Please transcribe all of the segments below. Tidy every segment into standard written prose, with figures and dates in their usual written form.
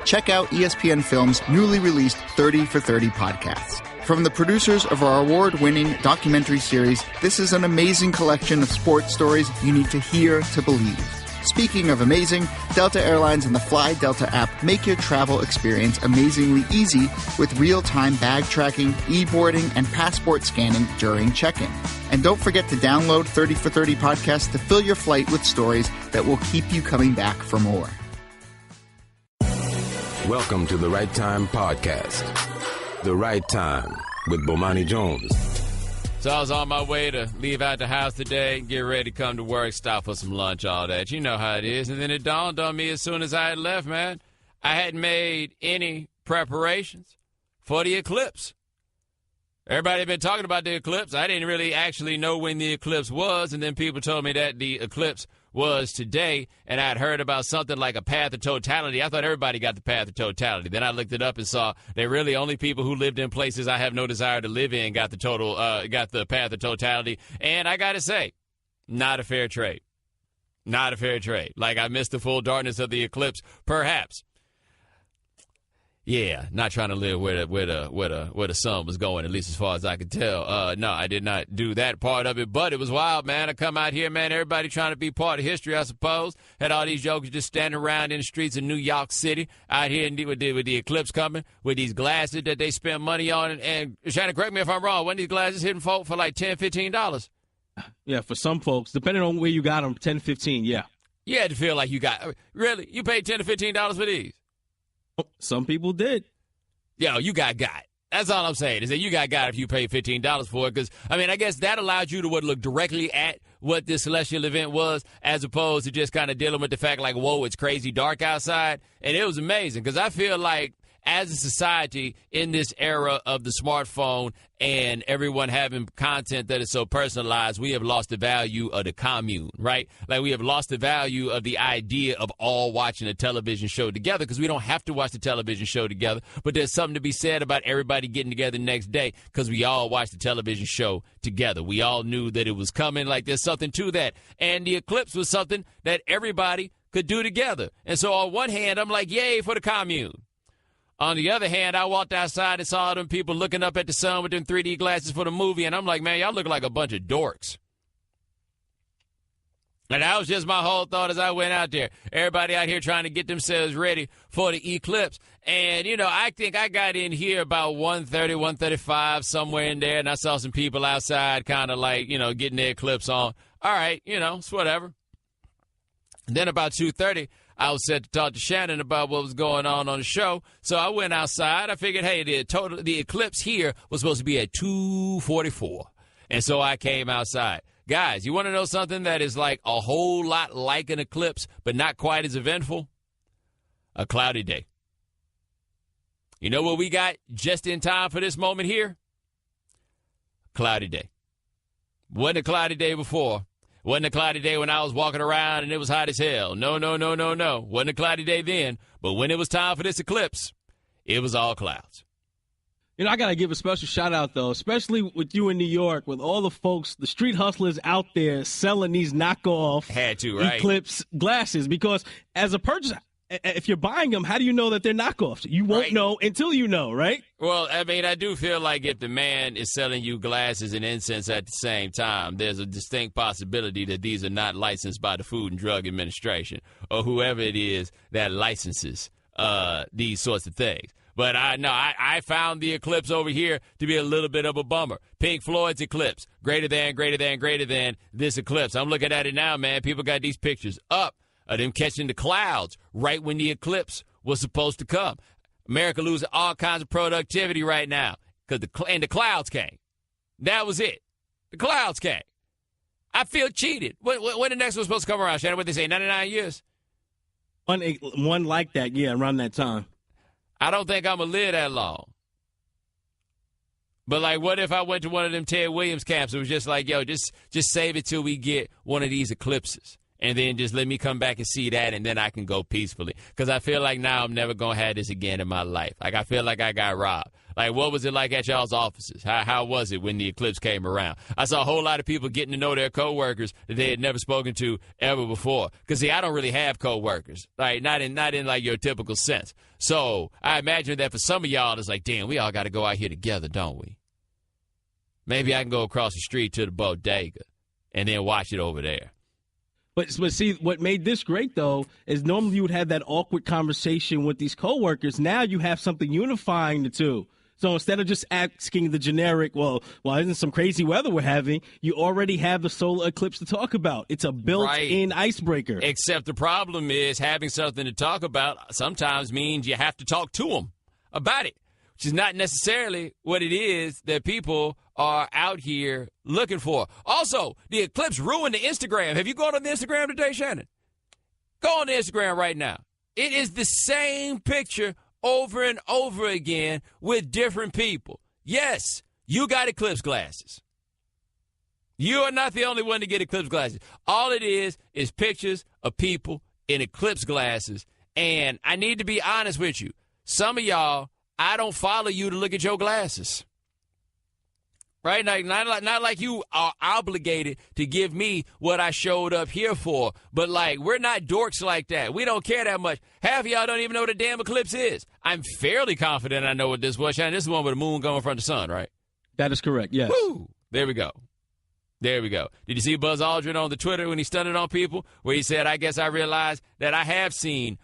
check out ESPN Film's newly released 30 for 30 podcasts. From the producers of our award-winning documentary series, this is an amazing collection of sports stories you need to hear to believe. Speaking of amazing, Delta Airlines and the Fly Delta app make your travel experience amazingly easy with real-time bag tracking, e-boarding, and passport scanning during check-in. And don't forget to download 30 for 30 podcasts to fill your flight with stories that will keep you coming back for more. Welcome to the Right Time Podcast. The Right Time with Bomani Jones. So I was on my way to leave out the house today, get ready to come to work, stop for some lunch, all that. You know how it is. And then it dawned on me as soon as I had left, man, I hadn't made any preparations for the eclipse. Everybody had been talking about the eclipse. I didn't really actually know when the eclipse was, and then people told me that the eclipse was today, and I'd heard about something like a path of totality. I thought everybody got the path of totality. Then I looked it up and saw that really only people who lived in places I have no desire to live in got the path of totality. And I got to say, not a fair trade. Not a fair trade. Like, I missed the full darkness of the eclipse, perhaps. Yeah, not trying to live where the sun was going, at least as far as I could tell. No, I did not do that part of it, but it was wild, man. I come out here, man, everybody trying to be part of history, I suppose. Had all these jokers just standing around in the streets of New York City out here with the eclipse coming, with these glasses that they spend money on. And Shannon, correct me if I'm wrong, when these glasses hitting folk for like $10, $15? Yeah, for some folks, depending on where you got them, 10, 15, yeah. You had to feel like you got, really? You paid $10 to $15 for these? Some people did. Yo, you got. That's all I'm saying, is that you got if you pay $15 for it. Because, I mean, I guess that allowed you to look directly at what this celestial event was, as opposed to just kind of dealing with the fact like, whoa, it's crazy dark outside. And it was amazing, because I feel like as a society in this era of the smartphone and everyone having content that is so personalized, we have lost the value of the commune, right? Like, we have lost the value of the idea of all watching a television show together, because we don't have to watch the television show together. But there's something to be said about everybody getting together the next day, because we all watched the television show together. We all knew that it was coming. Like, there's something to that. And the eclipse was something that everybody could do together. And so on one hand, I'm like, yay for the commune. On the other hand, I walked outside and saw them people looking up at the sun with them 3D glasses for the movie, and I'm like, man, y'all look like a bunch of dorks. And that was just my whole thought as I went out there. Everybody out here trying to get themselves ready for the eclipse. And, you know, I think I got in here about 1:30, 1:35, somewhere in there, and I saw some people outside kind of like, you know, getting their eclipse on. All right, you know, it's whatever. And then about 2:30, I was set to talk to Shannon about what was going on the show. So I went outside. I figured, hey, the eclipse here was supposed to be at 2:44. And so I came outside. Guys, you want to know something that is like a whole lot like an eclipse, but not quite as eventful? A cloudy day. You know what we got just in time for this moment here? Cloudy day. Wasn't a cloudy day before. Wasn't a cloudy day when I was walking around and it was hot as hell. No. Wasn't a cloudy day then. But when it was time for this eclipse, it was all clouds. You know, I got to give a special shout out, though, especially with you in New York, with all the folks, the street hustlers out there selling these knockoff eclipse glasses. Because as a purchaser, if you're buying them, how do you know that they're knockoffs? You won't know until you know, right? Well, I mean, I do feel like if the man is selling you glasses and incense at the same time, there's a distinct possibility that these are not licensed by the Food and Drug Administration or whoever it is that licenses these sorts of things. But I found the eclipse over here to be a little bit of a bummer. Pink Floyd's eclipse, greater than this eclipse. I'm looking at it now, man. People got these pictures up of them catching the clouds right when the eclipse was supposed to come. America losing all kinds of productivity right now because the clouds came. That was it. The clouds came. I feel cheated. When the next one's supposed to come around, Shannon? What they say, 99 years? One like that, yeah, around that time. I don't think I'm going to live that long. But, like, what if I went to one of them Ted Williams camps? It was just like, yo, just save it till we get one of these eclipses. And then just let me come back and see that, and then I can go peacefully. Because I feel like now I'm never going to have this again in my life. Like, I feel like I got robbed. Like, what was it like at y'all's offices? How was it when the eclipse came around? I saw a whole lot of people getting to know their coworkers that they had never spoken to ever before. Because, see, I don't really have coworkers, like not in like your typical sense. So I imagine that for some of y'all, it's like, damn, we all got to go out here together, don't we? Maybe I can go across the street to the bodega and then watch it over there. But see, what made this great, though, is normally you would have that awkward conversation with these coworkers. Now you have something unifying the two. So instead of just asking the generic, well, isn't some crazy weather we're having, you already have the solar eclipse to talk about. It's a built-in icebreaker. Except the problem is having something to talk about sometimes means you have to talk to them about it, which is not necessarily what it is that people are out here looking for. Also, the eclipse ruined the Instagram. Have you gone on the Instagram today, Shannon? Go on the Instagram right now. It is the same picture over and over again with different people. Yes, you got eclipse glasses. You are not the only one to get eclipse glasses. All it is pictures of people in eclipse glasses. And I need to be honest with you. Some of y'all, I don't follow you to look at your glasses. Right? Not like you are obligated to give me what I showed up here for. But, like, we're not dorks like that. We don't care that much. Half of y'all don't even know what a damn eclipse is. I'm fairly confident I know what this was. Shannon, this is the one with the moon going from the sun, right? That is correct, yes. Woo! There we go. There we go. Did you see Buzz Aldrin on the Twitter when he stunned on people? Where he said, I guess I realized that I have seen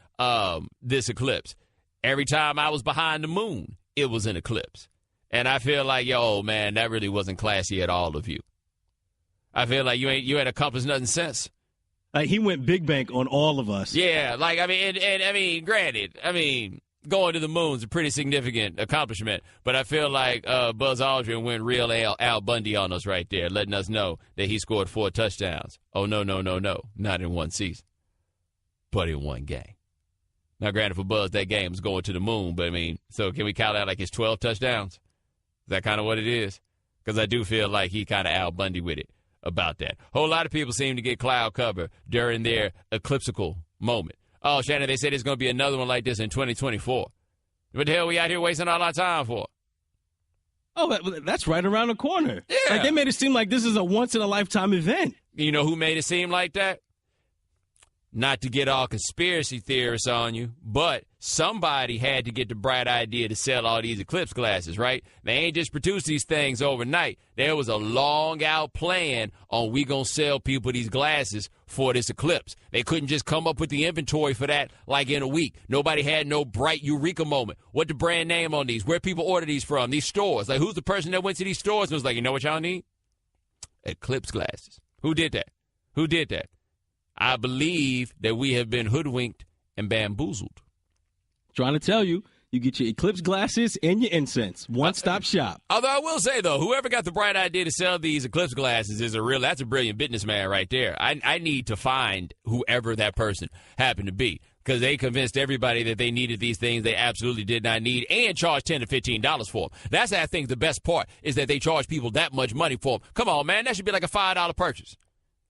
this eclipse. Every time I was behind the moon, it was an eclipse. And I feel like, yo, man, that really wasn't classy at all of you. I feel like you ain't accomplished nothing since. He went big bank on all of us. Yeah, like, I mean, and I mean, granted, I mean, going to the moon's a pretty significant accomplishment. But I feel like Buzz Aldrin went real Al Bundy on us right there, letting us know that he scored 4 touchdowns. Oh, no, not in one season, but in one game. Now, granted, for Buzz, that game was going to the moon. But, I mean, so can we count that like his 12 touchdowns? Is that kind of what it is? Because I do feel like he kind of Al Bundy with it about that. Whole lot of people seem to get cloud cover during their eclipsical moment. Oh, Shannon, they said there's going to be another one like this in 2024. What the hell are we out here wasting all our time for? Oh, that's right around the corner. Yeah. Like, they made it seem like this is a once-in-a-lifetime event. You know who made it seem like that? Not to get all conspiracy theorists on you, but somebody had to get the bright idea to sell all these eclipse glasses, right? They ain't just produced these things overnight. There was a long-out plan on we gonna sell people these glasses for this eclipse. They couldn't just come up with the inventory for that like in a week. Nobody had no bright eureka moment. What the brand name on these? Where people order these from? These stores. Like, who's the person that went to these stores and was like, you know what y'all need? Eclipse glasses. Who did that? Who did that? I believe that we have been hoodwinked and bamboozled. Trying to tell you, you get your eclipse glasses and your incense. One-stop shop. Although I will say, though, whoever got the bright idea to sell these eclipse glasses that's a brilliant businessman right there. I need to find whoever that person happened to be, because they convinced everybody that they needed these things they absolutely did not need and charged $10 to $15 for them. That's, I think, the best part is that they charge people that much money for them. Come on, man, that should be like a $5 purchase.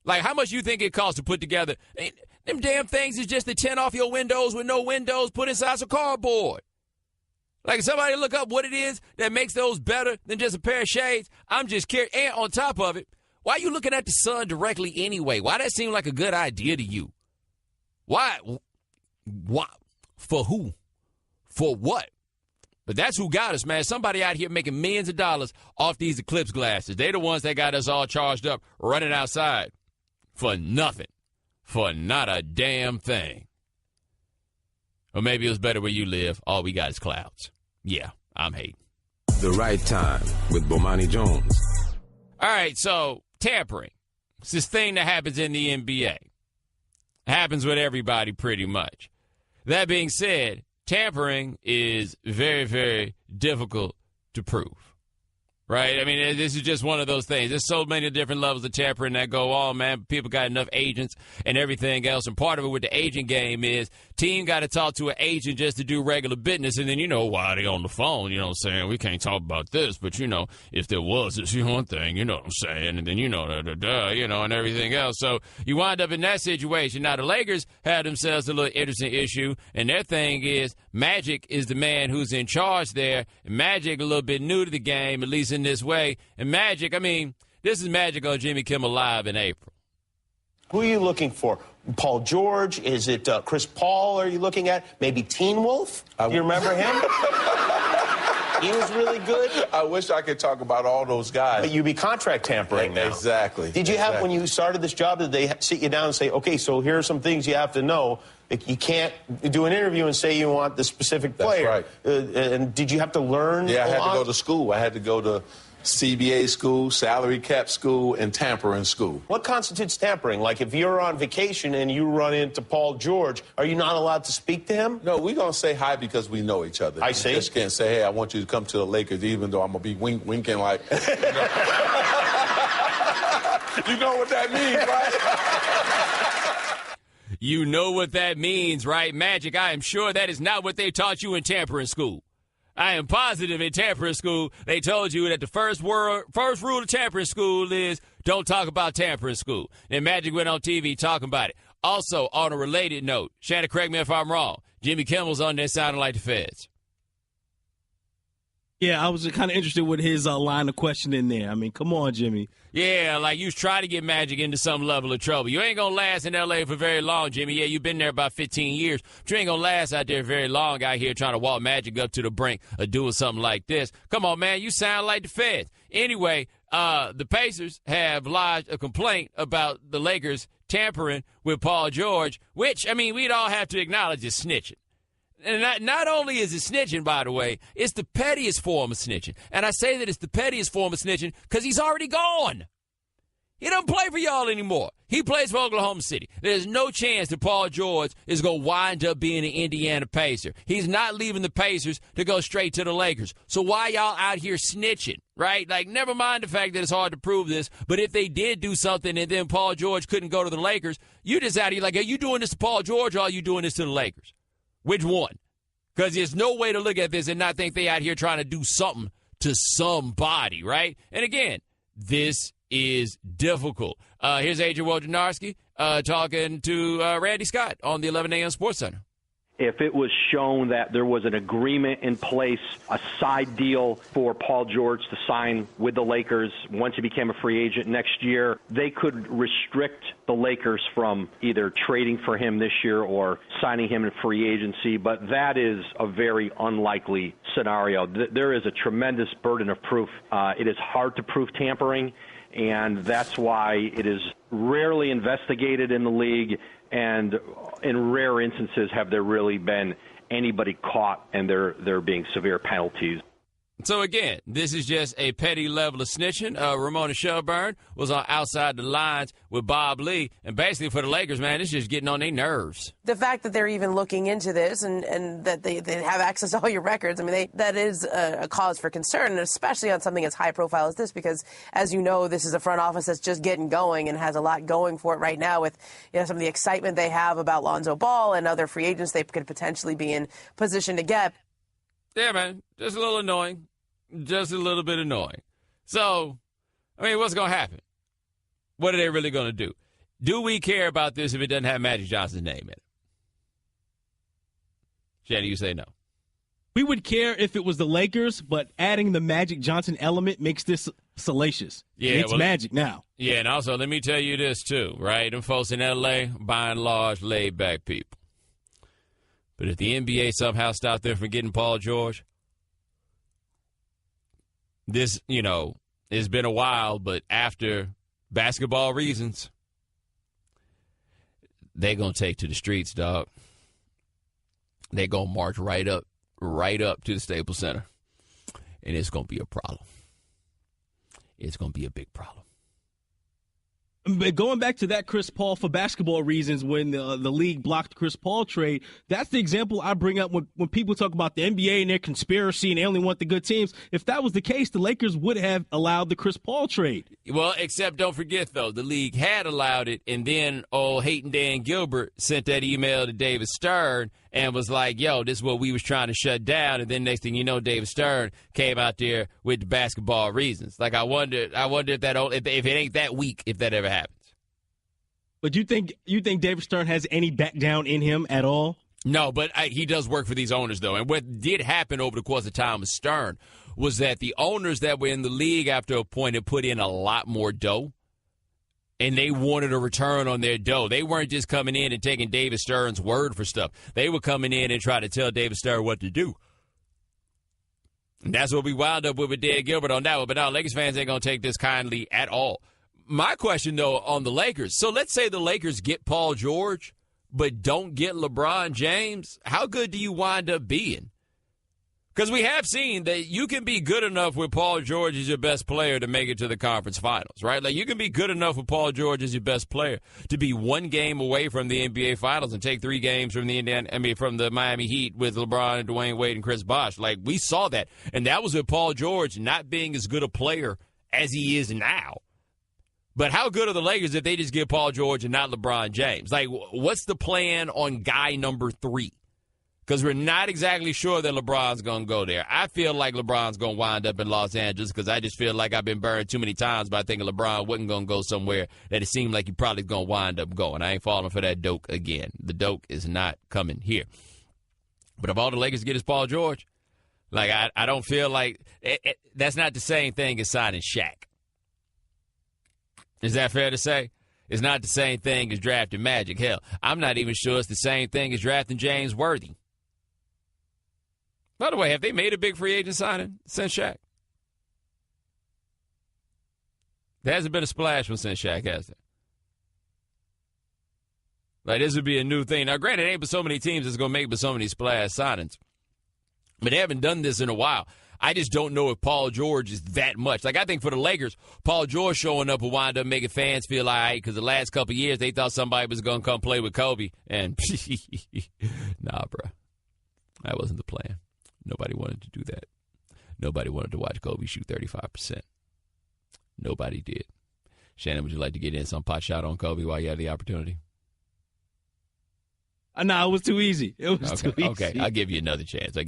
Like, how much you think it costs to put together? Them damn things is just the tint off your windows with no windows put inside some cardboard. Like, somebody look up what it is that makes those better than just a pair of shades. I'm just curious. And on top of it, why are you looking at the sun directly anyway? Why that seem like a good idea to you? Why? For who? For what? But that's who got us, man. Somebody out here making millions of dollars off these eclipse glasses. They're the ones that got us all charged up running outside. For nothing. For not a damn thing. Or maybe it was better where you live. All we got is clouds. Yeah, I'm hating. The Right Time with Bomani Jones. All right, so tampering. It's this thing that happens in the NBA. It happens with everybody pretty much. That being said, tampering is very, very difficult to prove. Right? I mean, this is just one of those things. There's so many different levels of tampering that go on, man. People got enough agents and everything else. And part of it with the agent game is team got to talk to an agent just to do regular business. And then, you know, while they on the phone, you know what I'm saying? We can't talk about this, but, you know, if there was this one thing, you know what I'm saying? And then, you know, you know, and everything else. So you wind up in that situation. Now, the Lakers had themselves a little interesting issue. And their thing is, Magic is the man who's in charge there. And Magic a little bit new to the game, at least in this way. And Magic, I mean, this is Magic on Jimmy Kimmel Live in April. Who are you looking for? Paul George? Is it Chris Paul are you looking at? Maybe Teen Wolf? Do you remember him? He was really good. I wish I could talk about all those guys. But you'd be contract tampering now. Exactly. Did you have, when you started this job, did they sit you down and say, okay, so here are some things you have to know? You can't do an interview and say you want the specific player. That's right. And did you have to learn? Yeah, I had to go to school. I had to go to CBA school, salary cap school, and tampering school. What constitutes tampering? Like if you're on vacation and you run into Paul George, are you not allowed to speak to him? No, we're going to say hi because we know each other. I see. You just can't say, hey, I want you to come to the Lakers, even though I'm going to be winking like, you know what that means, right? You know what that means, right? Magic, I am sure that is not what they taught you in tampering school. I am positive in tampering school, they told you that the first rule of tampering school is don't talk about tampering school. And Magic went on TV talking about it. Also, on a related note, Shannon, correct me if I'm wrong, Jimmy Kimmel's on there sounding like the feds. Yeah, I was kind of interested with his line of questioning there. I mean, come on, Jimmy. Yeah, like you was trying to get Magic into some level of trouble. You ain't going to last in L.A. for very long, Jimmy. Yeah, you've been there about 15 years, but you ain't going to last out there very long out here trying to walk Magic up to the brink of doing something like this. Come on, man, you sound like the feds. Anyway, the Pacers have lodged a complaint about the Lakers tampering with Paul George, which, I mean, we'd all have to acknowledge is snitching. And not only is it snitching, by the way, it's the pettiest form of snitching. And I say that it's the pettiest form of snitching because he's already gone. He doesn't play for y'all anymore. He plays for Oklahoma City. There's no chance that Paul George is going to wind up being an Indiana Pacer. He's not leaving the Pacers to go straight to the Lakers. So why y'all out here snitching, right? Like, never mind the fact that it's hard to prove this, but if they did do something and then Paul George couldn't go to the Lakers, you just out here like, are you doing this to Paul George or are you doing this to the Lakers? Which one? Because there's no way to look at this and not think they out here trying to do something to somebody, right? And again, this is difficult. Here's Adrian Wojnarowski talking to Randy Scott on the 11 a.m. Sports Center. If it was shown that there was an agreement in place, a side deal for Paul George to sign with the Lakers once he became a free agent next year, they could restrict the Lakers from either trading for him this year or signing him in free agency. But that is a very unlikely scenario. There is a tremendous burden of proof. It is hard to prove tampering, and that's why it is rarely investigated in the league. And in rare instances have there really been anybody caught and there being severe penalties. So, again, this is just a petty level of snitching. Ramona Shelburne was on Outside the Lines with Bob Lee. And basically for the Lakers, man, it's just getting on their nerves. The fact that they're even looking into this and that they have access to all your records, I mean, that is a cause for concern, and especially on something as high profile as this, because, as you know, this is a front office that's just getting going and has a lot going for it right now with, you know, some of the excitement they have about Lonzo Ball and other free agents they could potentially be in position to get. Yeah, man, just a little annoying. Just a little bit annoying. So, I mean, what's going to happen? What are they really going to do? Do we care about this if it doesn't have Magic Johnson's name in it? Shannon, you say no. We would care if it was the Lakers, but adding the Magic Johnson element makes this salacious. Yeah, and it's Magic now. Yeah, and also let me tell you this, too, right? Them folks in L.A., by and large, laid-back people. But if the NBA somehow stopped them from getting Paul George, this, you know, it's been a while, but after basketball reasons, they're going to take to the streets, dog. They're going to march right up to the Staples Center, and it's going to be a problem. It's going to be a big problem. But going back to that Chris Paul for basketball reasons, when the league blocked the Chris Paul trade, that's the example I bring up when people talk about the NBA and their conspiracy and they only want the good teams. If that was the case, the Lakers would have allowed the Chris Paul trade. Well, except don't forget, though, the league had allowed it, and then old Hayton Dan Gilbert sent that email to David Stern and was like, yo, this is what we was trying to shut down. And then next thing you know, David Stern came out there with the basketball reasons. Like, I wonder if it ain't that weak, if that ever happens. But you think David Stern has any back down in him at all? No, but he does work for these owners, though. And what did happen over the course of time with Stern was that the owners that were in the league after a point had put in a lot more dough, and they wanted a return on their dough. They weren't just coming in and taking David Stern's word for stuff. They were coming in and trying to tell David Stern what to do. And that's what we wound up with Dan Gilbert on that one. But now Lakers fans ain't going to take this kindly at all. My question, though, on the Lakers. So let's say the Lakers get Paul George, but don't get LeBron James. How good do you wind up being? Because we have seen that you can be good enough with Paul George as your best player to make it to the conference finals, right? Like, you can be good enough with Paul George as your best player to be one game away from the NBA finals and take 3 games from from the Miami Heat with LeBron and Dwayne Wade and Chris Bosh. Like, we saw that. And that was with Paul George not being as good a player as he is now. But how good are the Lakers if they just get Paul George and not LeBron James? Like, what's the plan on guy number 3? Because we're not exactly sure that LeBron's going to go there. I feel like LeBron's going to wind up in Los Angeles because I just feel like I've been burned too many times by thinking LeBron wasn't going to go somewhere that it seemed like he probably going to wind up going. I ain't falling for that doke again. The doke is not coming here. But if all the Lakers get is Paul George, like, I don't feel like that's not the same thing as signing Shaq. Is that fair to say? It's not the same thing as drafting Magic. Hell, I'm not even sure it's the same thing as drafting James Worthy. By the way, have they made a big free agent signing since Shaq? There hasn't been a splash since Shaq, has there? Like, this would be a new thing. Now, granted, it ain't but so many teams that's going to make but so many splash signings. But they haven't done this in a while. I just don't know if Paul George is that much. Like, I think for the Lakers, Paul George showing up will wind up making fans feel all right because the last couple of years they thought somebody was going to come play with Kobe. And, nah, bro. That wasn't the plan. Nobody wanted to do that. Nobody wanted to watch Kobe shoot 35%. Nobody did. Shannon, would you like to get in some pot shot on Kobe while you have the opportunity? No, it was too easy. It was too easy. Okay, I'll give you another chance.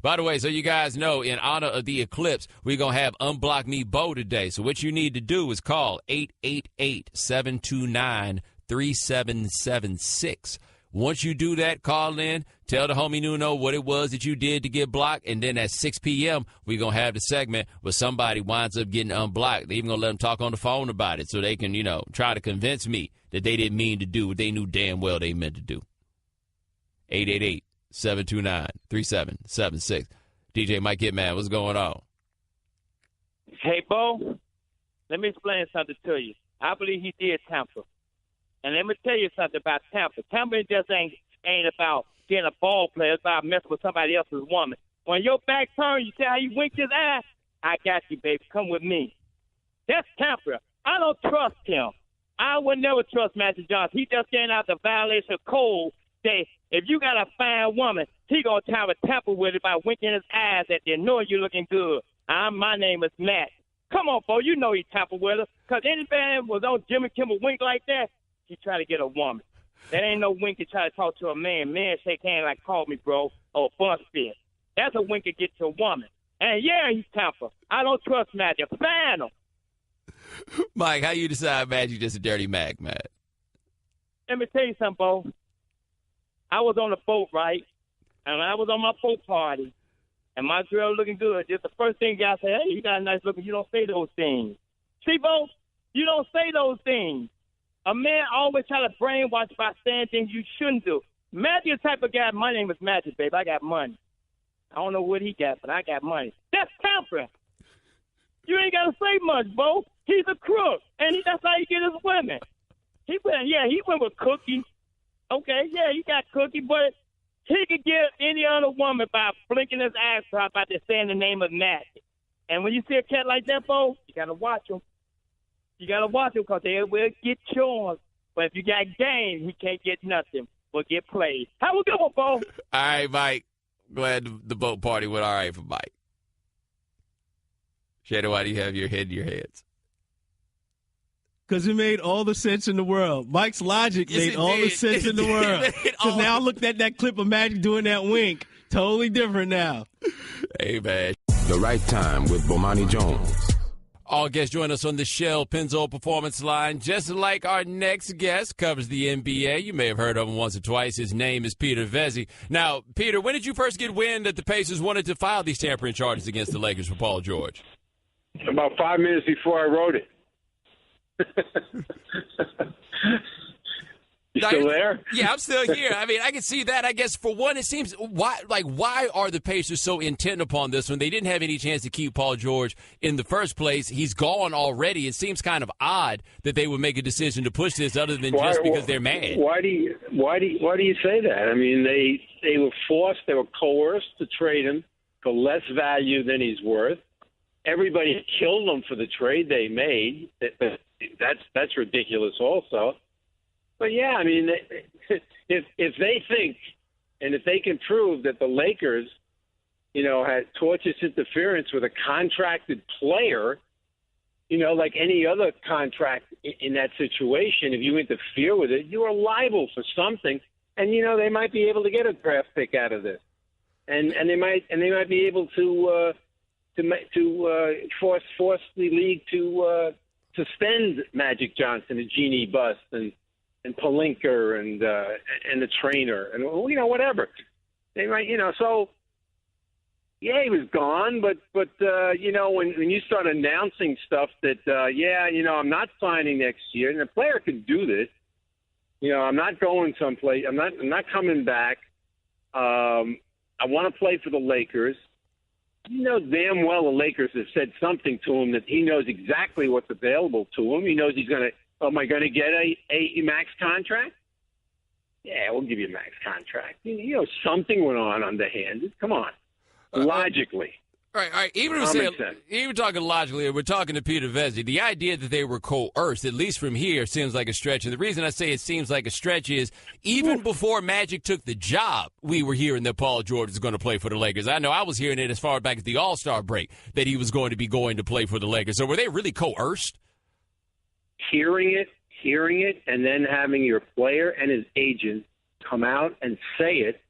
By the way, so you guys know, in honor of the eclipse, we're going to have Unblock Me Bo today. So what you need to do is call 888-729-3776. Once you do that, call in, tell the homie Nuno what it was that you did to get blocked, and then at 6 p.m., we're going to have the segment where somebody winds up getting unblocked. They're even going to let them talk on the phone about it so they can, try to convince me that they didn't mean to do what they knew damn well they meant to do. 888-729-3776. DJ Mike Hitman, what's going on? Hey, Bo, let me explain something to you. I believe he did tamper. And let me tell you something about tamper. Tampering just ain't about being a ball player. It's about messing with somebody else's woman. When your back turn, you see how he winked his eye? I got you, baby. Come with me. That's tamper. I don't trust him. I would never trust Magic Johnson. He just getting out the violation code. Say, if you got a fine woman, he going to try to tamper with it by winking his eyes at you, knowing you looking good. My name is Matt. Come on, Bo. You know he tampered with her. Because any man was on Jimmy Kimmel wink like that, he try to get a woman. That ain't no wink to try to talk to a man. Men shake hands like, call me, bro, or bun spit. That's a wink to get to a woman. And, yeah, he's tamper. I don't trust Magic. Fan him. Mike, how you decide Magic just a dirty Mac, man? Let me tell you something, Bo. I was on a boat, right? And I was on my boat party. And my girl looking good. Just the first thing y'all say, hey, you got a nice looking. You don't say those things. See, Bo, you don't say those things. A man always try to brainwash by saying things you shouldn't do. Magic is the type of guy, my name is Magic, babe. I got money. I don't know what he got, but I got money. That's tampering. You ain't got to say much, Bo. He's a crook, and that's how he get his women. He went with Cookie. Okay, yeah, he got Cookie, but he could get any other woman by blinking his eyes by just saying the name of Magic. And when you see a cat like that, Bo, you got to watch him. You got to watch him because they will get yours. But if you got game, he can't get nothing but get played. How we going, Bo? All right, Mike. Glad the boat party went all right for Mike. Shadow, why do you have your head in your hands? Because it made all the sense in the world. Mike's logic made all the sense in the world. Because now I looked at that clip of Magic doing that wink. Totally different now. Hey, man. The Right Time with Bomani Jones. All guests join us on the Shell Pennzoil Performance Line. Just like our next guest, covers the NBA. You may have heard of him once or twice. His name is Peter Vezzi. Now, Peter, when did you first get wind that the Pacers wanted to file these tampering charges against the Lakers for Paul George? About 5 minutes before I wrote it. You still there? Yeah, I'm still here. I mean, I can see that. I guess for one, it seems why are the Pacers so intent upon this when they didn't have any chance to keep Paul George in the first place? He's gone already. It seems kind of odd that they would make a decision to push this, other than just because they're mad. Why do you say that? I mean, they were forced, they were coerced to trade him for less value than he's worth. Everybody killed him for the trade they made. That's ridiculous, also. But, yeah, I mean, if they think and if they can prove that the Lakers, had tortious interference with a contracted player, like any other contract in that situation, if you interfere with it, you are liable for something. And, they might be able to get a draft pick out of this. And they might be able to force the league to suspend Magic Johnson and Jeannie Buss and Palinka and the trainer and whatever they might so yeah, he was gone, but when you start announcing stuff that I'm not signing next year, and the player can do this, I'm not going someplace, I'm not coming back, I want to play for the Lakers. Damn well the Lakers have said something to him that he knows exactly what's available to him. He knows he's going to. Am I going to get a max contract? Yeah, we'll give you a max contract. Something went on underhand. Come on, logically. All right. Even talking logically, we're talking to Peter Vezzi. The idea that they were coerced, at least from here, seems like a stretch. And the reason I say it seems like a stretch is even before Magic took the job, we were hearing that Paul George was going to play for the Lakers. I know I was hearing it as far back as the All-Star break that he was going to play for the Lakers. So were they really coerced? Hearing it, and then having your player and his agent come out and say it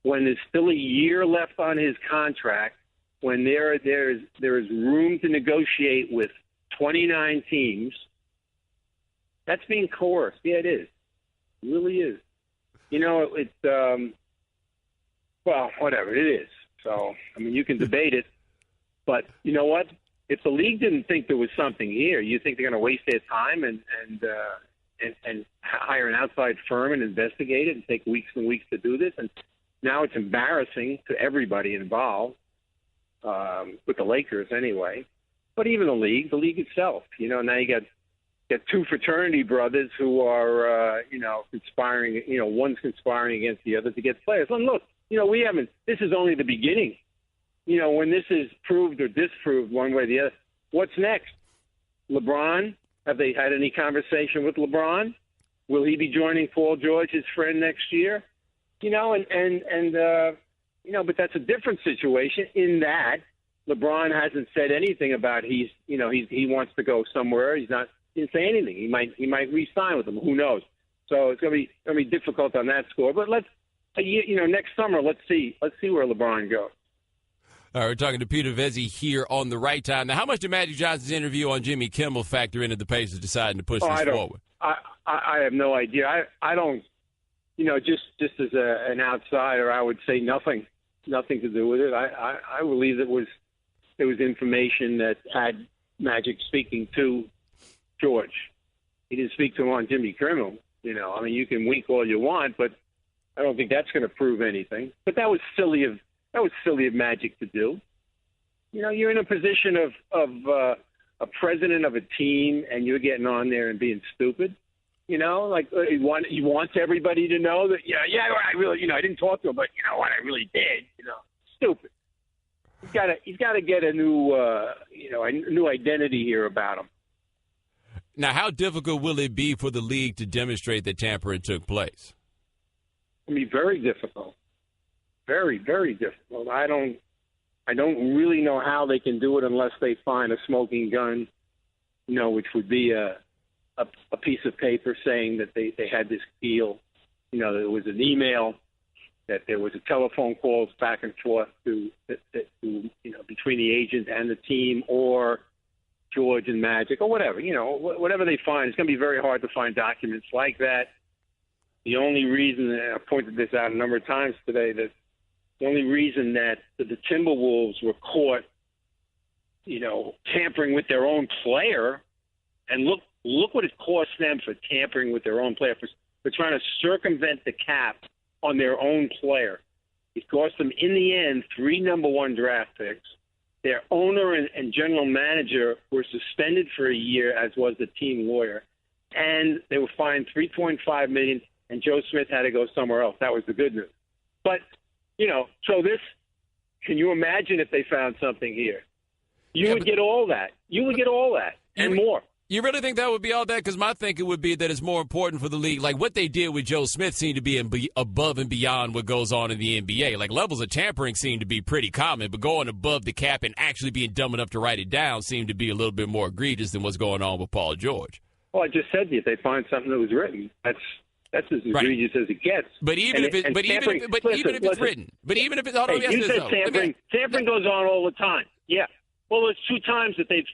when there's still a year left on his contract, when there is room to negotiate with 29 teams, that's being coerced. Yeah, it is. It really is. Well, whatever, it is. So, I mean, you can debate it, but you know what? If the league didn't think there was something here, you think they're going to waste their time and hire an outside firm and investigate it and take weeks and weeks to do this? And now it's embarrassing to everybody involved, with the Lakers anyway. But even the league itself. Now you got two fraternity brothers who are, conspiring. One's conspiring against the other to get players. And look, we haven't. This is only the beginning. When this is proved or disproved one way or the other, what's next? LeBron? Have they had any conversation with LeBron? Will he be joining Paul George, his friend, next year? But that's a different situation in that LeBron hasn't said anything about he wants to go somewhere. He didn't say anything. He might re-sign with them. Who knows? So it's going to be difficult on that score. But next summer, let's see where LeBron goes. All right, we're talking to Peter Vezzi here on The Right Time. Now, how much did Magic Johnson's interview on Jimmy Kimmel factor into the Pacers deciding to push this forward? I have no idea. I don't, just as an outsider, I would say nothing to do with it. I believe it was information that had Magic speaking to George. He didn't speak to him on Jimmy Kimmel. You can wink all you want, but I don't think that's going to prove anything. But that was silly of Magic to do. You're in a position of a president of a team, and you're getting on there and being stupid. He wants everybody to know that. I really, I didn't talk to him, but what, I really did. Stupid. He's got to get a new, a new identity here about him. Now, how difficult will it be for the league to demonstrate that tampering took place? It'll be very difficult. Very, very difficult. I don't really know how they can do it unless they find a smoking gun, which would be a piece of paper saying that they had this deal. There was an email, that there was a telephone calls back and forth to between the agent and the team, or George and Magic or whatever, whatever they find. It's going to be very hard to find documents like that. The only reason, and I pointed this out a number of times today, that the only reason that the Timberwolves were caught, tampering with their own player, and look what it cost them for tampering with their own player, for trying to circumvent the cap on their own player. It cost them, in the end, 3 number 1 draft picks. Their owner and general manager were suspended for a year, as was the team lawyer, and they were fined $3.5 million, and Joe Smith had to go somewhere else. That was the good news. But, so this, can you imagine if they found something here? You would get all that. You would get all that and more. You really think that would be all that? Because my thinking would be that it's more important for the league. Like what they did with Joe Smith seemed to be above and beyond what goes on in the NBA. Like levels of tampering seem to be pretty common, but going above the cap and actually being dumb enough to write it down seemed to be a little bit more egregious than what's going on with Paul George. Well, I just said to you, if they find something that was written, that's as egregious as it gets. But even if it's written, you said tampering. Tampering goes on all the time. Yeah. Well, there's 2 times that they've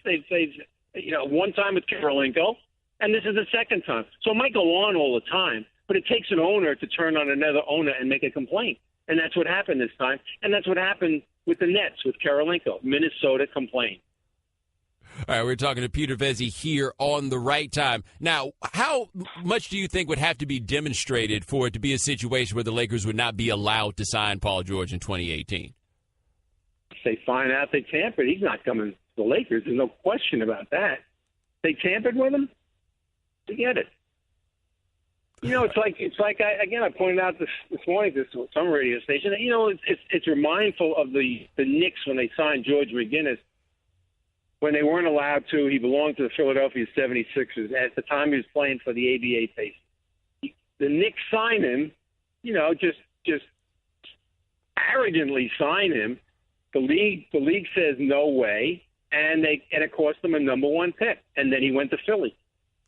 one time with Karolinko, and this is the second time. So it might go on all the time, but it takes an owner to turn on another owner and make a complaint. And that's what happened this time. And that's what happened with the Nets, with Karolinko. Minnesota complained. All right, we're talking to Peter Vezzi here on The Right Time. Now, how much do you think would have to be demonstrated for it to be a situation where the Lakers would not be allowed to sign Paul George in 2018? If they find out they tampered, he's not coming to the Lakers. There's no question about that. They tampered with him? Forget it. It's like I pointed out this morning to some radio station. It's remindful of the Knicks when they signed George McGinnis. When they weren't allowed to, he belonged to the Philadelphia 76ers. At the time, he was playing for the ABA Pacers. The Knicks signed him, just arrogantly signed him. The league says no way, and it cost them a number 1 pick. And then he went to Philly.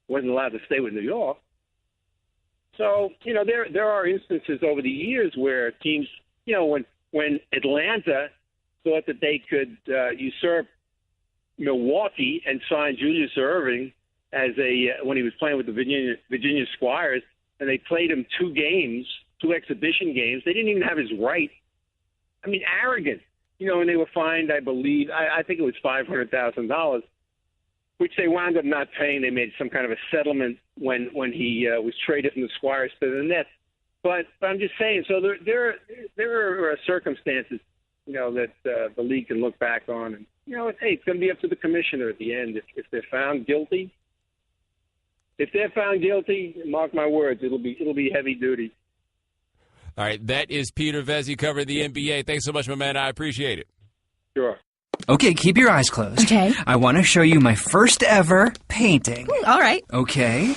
Wasn't allowed to stay with New York. So there are instances over the years where teams, when Atlanta thought that they could usurp Milwaukee and signed Julius Erving when he was playing with the Virginia Squires, and they played him 2 exhibition games. They didn't even have his right. I mean, arrogant. And they were fined, I believe, I think it was $500,000, which they wound up not paying. They made some kind of a settlement when he was traded from the Squires to the Nets. But I'm just saying, so there are circumstances, that the league can look back on, and it's going to be up to the commissioner at the end if they're found guilty. If they're found guilty, mark my words, it'll be heavy duty. All right, that is Peter Vezzi covering the NBA. Thanks so much, my man. I appreciate it. Sure. Okay, keep your eyes closed. Okay. I want to show you my first ever painting. All right. Okay.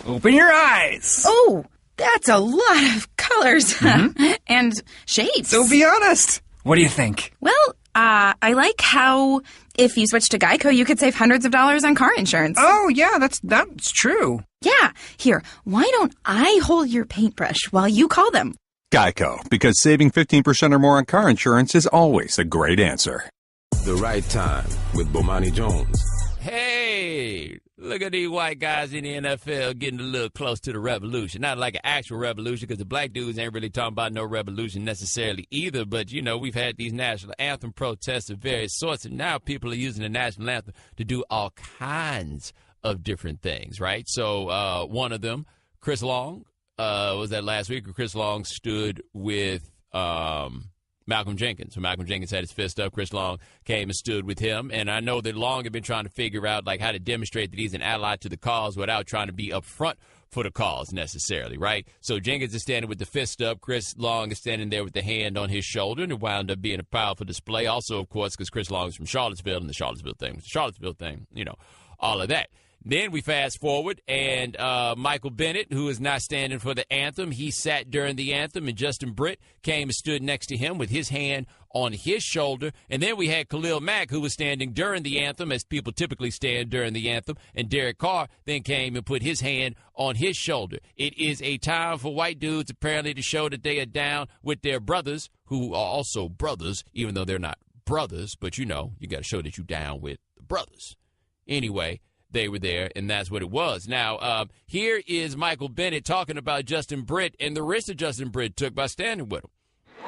Open your eyes. Oh, that's a lot of colors and shapes. So be honest. What do you think? Well, I like how if you switch to Geico, you could save hundreds of dollars on car insurance. Oh, yeah, that's true. Yeah. Here, why don't I hold your paintbrush while you call them? Geico, because saving 15% or more on car insurance is always a great answer. The Right Time with Bomani Jones. Hey, look at these white guys in the NFL getting a little close to the revolution. Not like an actual revolution, because the black dudes ain't really talking about no revolution necessarily either. But, we've had these national anthem protests of various sorts, and now people are using the national anthem to do all kinds of different things, right? So one of them, Chris Long, was that last week? Chris Long stood with Malcolm Jenkins. So Malcolm Jenkins had his fist up. Chris Long came and stood with him. And I know that Long had been trying to figure out how to demonstrate that he's an ally to the cause without trying to be up front for the cause necessarily, right? So Jenkins is standing with the fist up. Chris Long is standing there with the hand on his shoulder, and it wound up being a powerful display. Also, of course, because Chris Long is from Charlottesville, and the Charlottesville thing, all of that. Then we fast forward, and Michael Bennett, who is not standing for the anthem, he sat during the anthem, and Justin Britt came and stood next to him with his hand on his shoulder. And then we had Khalil Mack, who was standing during the anthem, as people typically stand during the anthem, and Derek Carr then came and put his hand on his shoulder. It is a time for white dudes, apparently, to show that they are down with their brothers, who are also brothers, even though they're not brothers, but you got to show that you're down with the brothers. Anyway, they were there, and that's what it was. Now, here is Michael Bennett talking about Justin Britt and the risk that Justin Britt took by standing with him.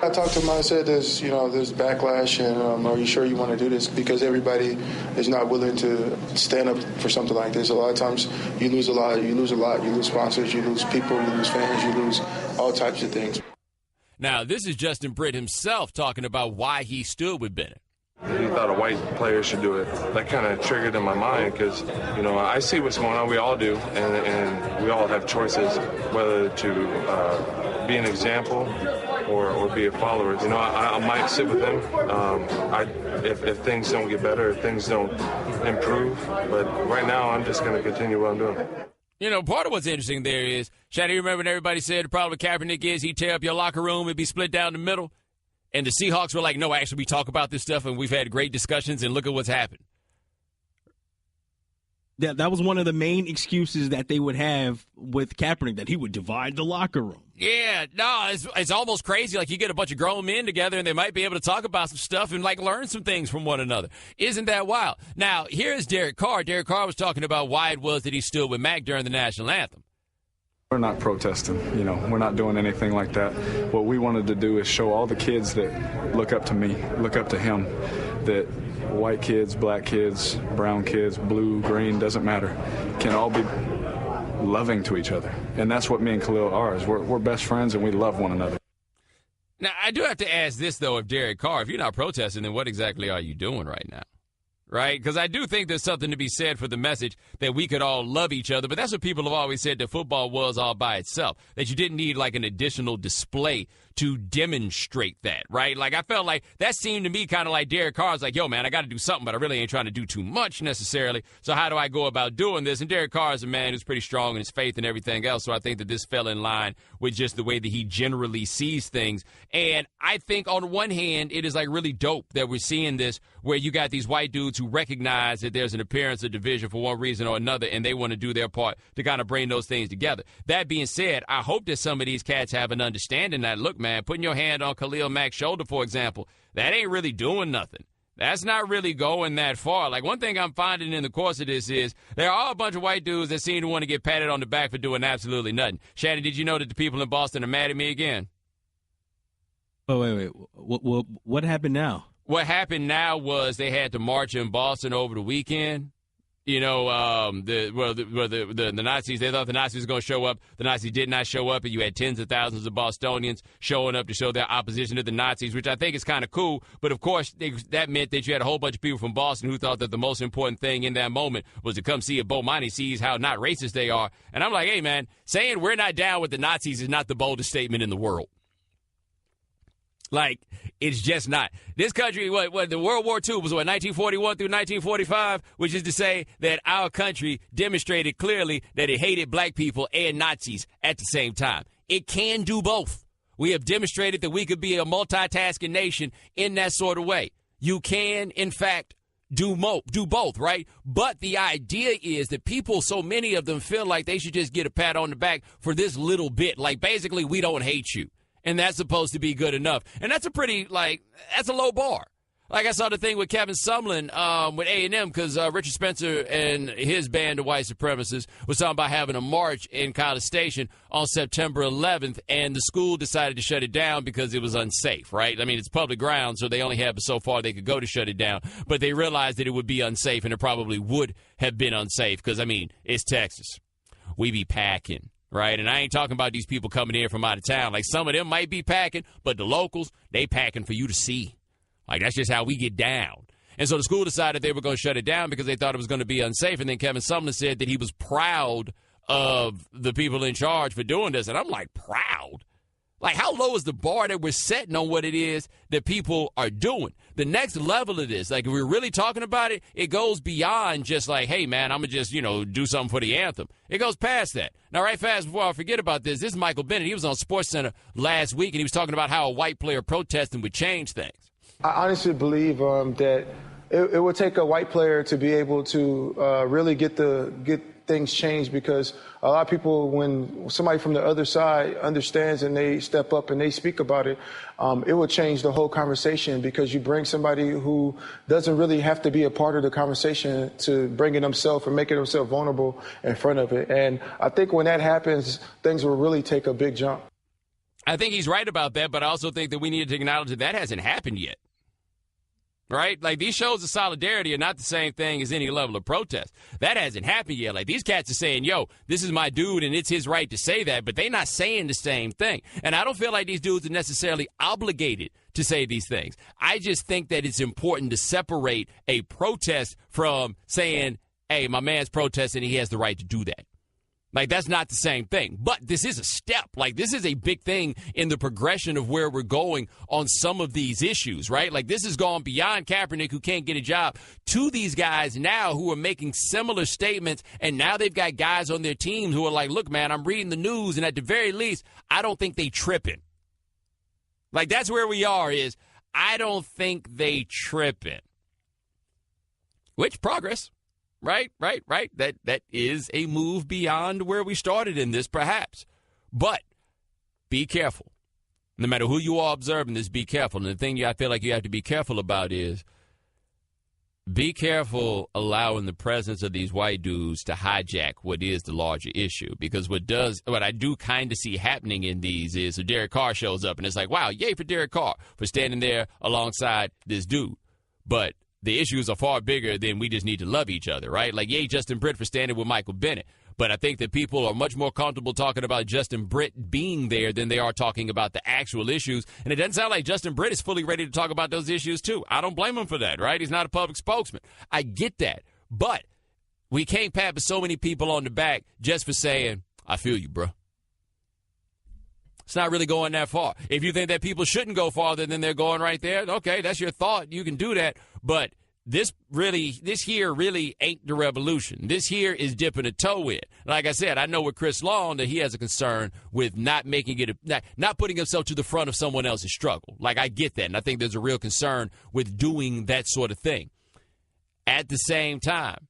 I talked to him. I said, there's backlash, and are you sure you want to do this? Because everybody is not willing to stand up for something like this. A lot of times you lose a lot. You lose sponsors, you lose people, you lose fans, you lose all types of things. Now, this is Justin Britt himself talking about why he stood with Bennett. He thought a white player should do it. That kind of triggered in my mind because, I see what's going on. We all do, and we all have choices whether to be an example or be a follower. I might sit with him if things don't get better, if things don't improve. But right now, I'm just going to continue what I'm doing. Part of what's interesting there is, Shannon, you remember when everybody said the problem with Kaepernick is he'd tear up your locker room and be split down the middle? And the Seahawks were like, no, actually, we talk about this stuff, and we've had great discussions, and look at what's happened. That was one of the main excuses that they would have with Kaepernick, that he would divide the locker room. Yeah, no, it's almost crazy. Like, you get a bunch of grown men together, and they might be able to talk about some stuff and, learn some things from one another. Isn't that wild? Now, here's Derek Carr. Derek Carr was talking about why it was that he stood with Mac during the national anthem. We're not protesting, we're not doing anything like that. What we wanted to do is show all the kids that look up to me, look up to him, that white kids, black kids, brown kids, blue, green, doesn't matter, can all be loving to each other. And that's what me and Khalil are, is we're best friends and we love one another. Now, I do have to ask this, though, of Derek Carr. If you're not protesting, then what exactly are you doing right now? Right? Because I do think there's something to be said for the message that we could all love each other. But that's what people have always said, that football was all by itself, that you didn't need an additional display to demonstrate that, right? I felt like that seemed to me kind of like Derek Carr's like, yo, man, I got to do something, but I really ain't trying to do too much necessarily. So how do I go about doing this? And Derek Carr is a man who's pretty strong in his faith and everything else. So I think that this fell in line with just the way that he generally sees things. And I think on one hand, it is really dope that we're seeing this where you got these white dudes who recognize that there's an appearance of division for one reason or another, and they want to do their part to kind of bring those things together. That being said, I hope that some of these cats have an understanding that, look, man, putting your hand on Khalil Mack's shoulder, for example, that ain't really doing nothing. That's not really going that far. One thing I'm finding in the course of this is there are a bunch of white dudes that seem to want to get patted on the back for doing absolutely nothing. Shannon, did you know that the people in Boston are mad at me again? Oh, wait. What happened now? What happened now was they had to march in Boston over the weekend. The Nazis, they thought the Nazis were going to show up. The Nazis did not show up, and you had tens of thousands of Bostonians showing up to show their opposition to the Nazis, which I think is kind of cool. But, of course, that meant that you had a whole bunch of people from Boston who thought that the most important thing in that moment was to come see if Bomani sees how not racist they are. And I'm like, hey, man, saying we're not down with the Nazis is not the boldest statement in the world. It's just not. This country, the World War II was 1941 through 1945, which is to say that our country demonstrated clearly that it hated black people and Nazis at the same time. It can do both. We have demonstrated that we could be a multitasking nation in that sort of way. You can, in fact, do both, right? But the idea is that people, so many of them, feel like they should just get a pat on the back for this little bit. Basically, we don't hate you. And that's supposed to be good enough. And that's a pretty, that's a low bar. I saw the thing with Kevin Sumlin with A&M because Richard Spencer and his band of white supremacists was talking about having a march in College Station on September 11th, and the school decided to shut it down because it was unsafe, right? I mean, it's public ground, so they only have so far they could go to shut it down. But they realized that it would be unsafe, and it probably would have been unsafe because, it's Texas. We be packing. Right, and I ain't talking about these people coming in from out of town. Some of them might be packing, but the locals, they packing for you to see. That's just how we get down. And so the school decided they were going to shut it down because they thought it was going to be unsafe. And then Kevin Sumlin said that he was proud of the people in charge for doing this. And I'm proud? How low is the bar that we're setting on what it is that people are doing? The next level of this, if we're really talking about it, it goes beyond just hey, man, I'm going to just, do something for the anthem. It goes past that. Now, right fast before I forget about this is Michael Bennett. He was on SportsCenter last week, and he was talking about how a white player protesting would change things. I honestly believe that it would take a white player to be able to really get things change, because a lot of people, when somebody from the other side understands and they step up and they speak about it, it will change the whole conversation, because you bring somebody who doesn't really have to be a part of the conversation to bringing themselves and making themselves vulnerable in front of it. And I think when that happens, things will really take a big jump. I think he's right about that, but I also think that we need to acknowledge that hasn't happened yet. Right? Like, these shows of solidarity are not the same thing as any level of protest. That hasn't happened yet. Like, these cats are saying, yo, this is my dude and it's his right to say that, but they're not saying the same thing. And I don't feel like these dudes are necessarily obligated to say these things. I just think that it's important to separate a protest from saying, hey, my man's protesting and he has the right to do that. Like, that's not the same thing. But this is a step. Like, this is a big thing in the progression of where we're going on some of these issues, right? Like, this has gone beyond Kaepernick, who can't get a job, to these guys now who are making similar statements, and now they've got guys on their teams who are like, look, man, I'm reading the news, and at the very least, I don't think they tripping. Like, that's where we are, is I don't think they tripping. Which, progress. Right. That is a move beyond where we started in this, perhaps. But be careful. No matter who you are observing this, be careful. And the thing I feel like you have to be careful about is be careful allowing the presence of these white dudes to hijack what is the larger issue. Because what I do kind of see happening in these is, so Derek Carr shows up and it's like, wow, yay for Derek Carr for standing there alongside this dude. But the issues are far bigger than we just need to love each other, right? Like, yay, Justin Britt for standing with Michael Bennett. But I think that people are much more comfortable talking about Justin Britt being there than they are talking about the actual issues. And it doesn't sound like Justin Britt is fully ready to talk about those issues, too. I don't blame him for that, right? He's not a public spokesman. I get that. But we can't pat so many people on the back just for saying, I feel you, bro. It's not really going that far. If you think that people shouldn't go farther than they're going right there, okay, that's your thought. You can do that. But this here really ain't the revolution. This here is dipping a toe in. Like I said, I know with Chris Long that he has a concern with not making it, not putting himself to the front of someone else's struggle. Like, I get that. And I think there's a real concern with doing that sort of thing. At the same time,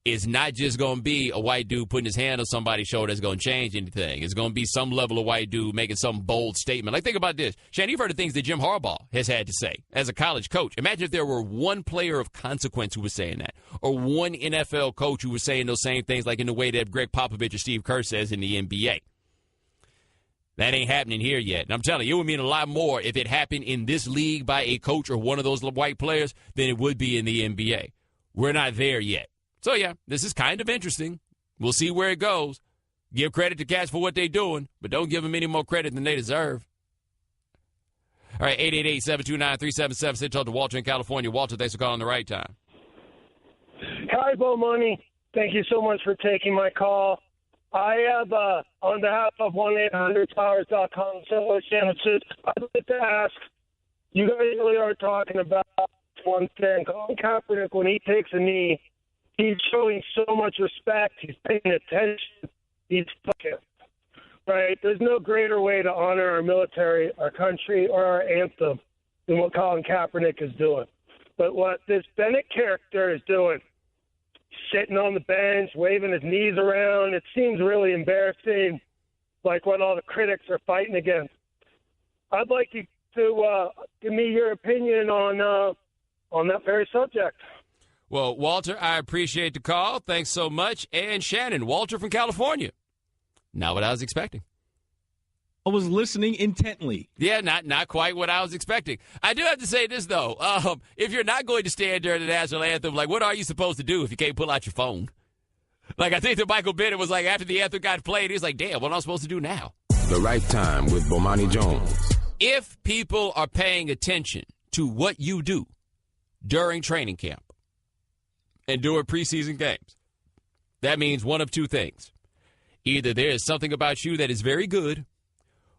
it's not just going to be a white dude putting his hand on somebody's shoulder that's going to change anything. It's going to be some level of white dude making some bold statement. Like, think about this. Shannon, you've heard the things that Jim Harbaugh has had to say as a college coach. Imagine if there were one player of consequence who was saying that, or one NFL coach who was saying those same things, like in the way that Greg Popovich or Steve Kerr says in the NBA. That ain't happening here yet. And I'm telling you, it would mean a lot more if it happened in this league by a coach or one of those white players than it would be in the NBA. We're not there yet. So, yeah, this is kind of interesting. We'll see where it goes. Give credit to cats for what they're doing, but don't give them any more credit than they deserve. All right, 888-729-3776. Talk to Walter in California. Walter, thanks for calling the right time. Hi, Bomani. Thank you so much for taking my call. I have, on behalf of 1-800-Towers.com, so I'd like to ask, you guys really are talking about one thing. Colin Kaepernick, when he takes a knee, he's showing so much respect. He's paying attention. He's fucking right. There's no greater way to honor our military, our country, or our anthem than what Colin Kaepernick is doing. But what this Bennett character is doing, sitting on the bench, waving his knees around, it seems really embarrassing, like what all the critics are fighting against. I'd like you to give me your opinion on that very subject. Well, Walter, I appreciate the call. Thanks so much. And Shannon, Walter from California. Not what I was expecting. I was listening intently. Yeah, not quite what I was expecting. I do have to say this, though. If you're not going to stand during the national anthem, like, what are you supposed to do if you can't pull out your phone? Like, I think that Michael Bennett was like, after the anthem got played, he was like, damn, what am I supposed to do now? The Right Time with Bomani Jones. If people are paying attention to what you do during training camp and during preseason games, that means one of two things. Either there is something about you that is very good,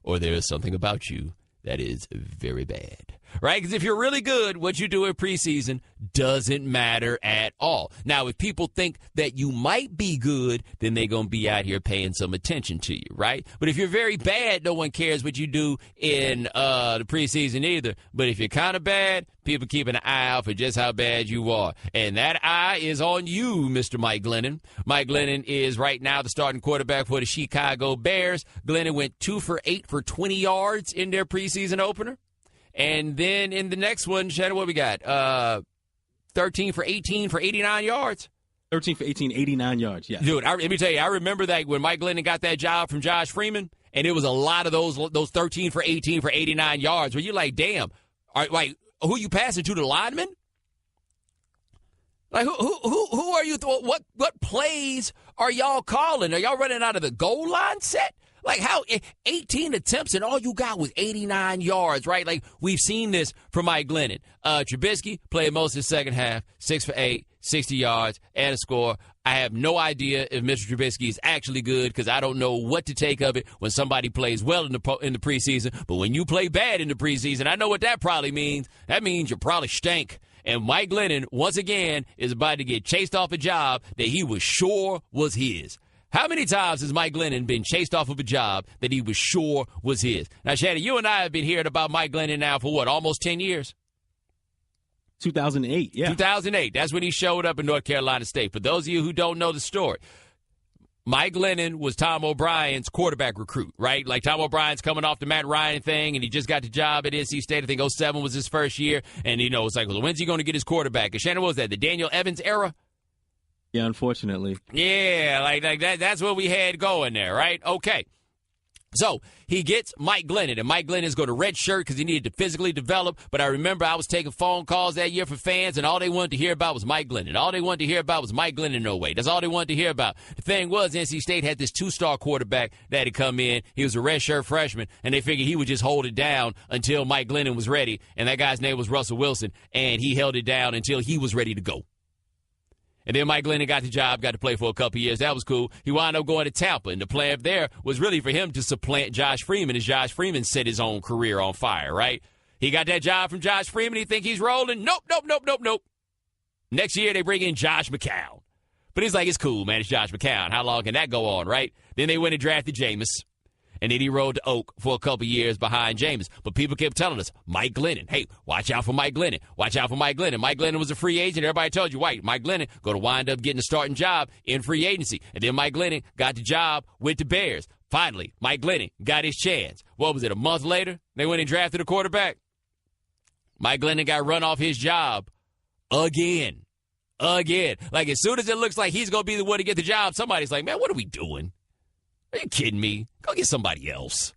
or there is something about you that is very bad. right? Because if you're really good, what you do in preseason doesn't matter at all. Now, if people think that you might be good, then they're going to be out here paying some attention to you, right? But if you're very bad, no one cares what you do in the preseason either. But if you're kind of bad, people keep an eye out for just how bad you are. And that eye is on you, Mr. Mike Glennon. Mike Glennon is right now the starting quarterback for the Chicago Bears. Glennon went 2 for 8 for 20 yards in their preseason opener. And then in the next one, Shannon, what we got? 13 for 18 for 89 yards. 13 for 18, 89 yards, yeah. Dude, let me tell you, I remember that when Mike Glennon got that job from Josh Freeman, and it was a lot of those 13 for 18 for 89 yards where you're like, damn, like, who you passing to, the lineman? Like, who are you? What plays are y'all calling? Are y'all running out of the goal line set? Like, how 18 attempts and all you got was 89 yards, right? Like, we've seen this from Mike Glennon. Trubisky played most of the second half, 6 for 8, 60 yards, and a score. I have no idea if Mr. Trubisky is actually good because I don't know what to take of it when somebody plays well in the preseason. But when you play bad in the preseason, I know what that probably means. That means you probably stink. And Mike Glennon, once again, is about to get chased off a job that he was sure was his. How many times has Mike Glennon been chased off of a job that he was sure was his? Now, Shannon, you and I have been hearing about Mike Glennon now for what, almost 10 years? 2008, yeah. 2008. That's when he showed up in North Carolina State. For those of you who don't know the story, Mike Glennon was Tom O'Brien's quarterback recruit, right? Like, Tom O'Brien's coming off the Matt Ryan thing, and he just got the job at NC State. I think 2007 was his first year. And, you know, it's like, well, when's he going to get his quarterback? And Shannon, what was that, the Daniel Evans era? Yeah, unfortunately. Yeah, like that. That's what we had going there, right? Okay. So he gets Mike Glennon, and Mike Glennon's going to redshirt because he needed to physically develop. But I remember I was taking phone calls that year for fans, and all they wanted to hear about was Mike Glennon. All they wanted to hear about was Mike Glennon, no way. That's all they wanted to hear about. The thing was, NC State had this 2-star quarterback that had come in. He was a redshirt freshman, and they figured he would just hold it down until Mike Glennon was ready. And that guy's name was Russell Wilson, and he held it down until he was ready to go. And then Mike Glennon got the job, got to play for a couple years. That was cool. He wound up going to Tampa, and the plan there was really for him to supplant Josh Freeman, as Josh Freeman set his own career on fire, right? He got that job from Josh Freeman. He think he's rolling? Nope. Next year, they bring in Josh McCown. But he's like, it's cool, man. It's Josh McCown. How long can that go on, right? Then they went and drafted Jameis. And then he rode to Oak for a couple years behind Jameis. But people kept telling us, Mike Glennon, hey, watch out for Mike Glennon. Watch out for Mike Glennon. Mike Glennon was a free agent. Everybody told you, Mike Glennon going to wind up getting a starting job in free agency. And then Mike Glennon got the job with the Bears. Finally, Mike Glennon got his chance. What was it, a month later? They went and drafted a quarterback. Mike Glennon got run off his job again. Like, as soon as it looks like he's going to be the one to get the job, somebody's like, man, what are we doing? Are you kidding me? Go get somebody else.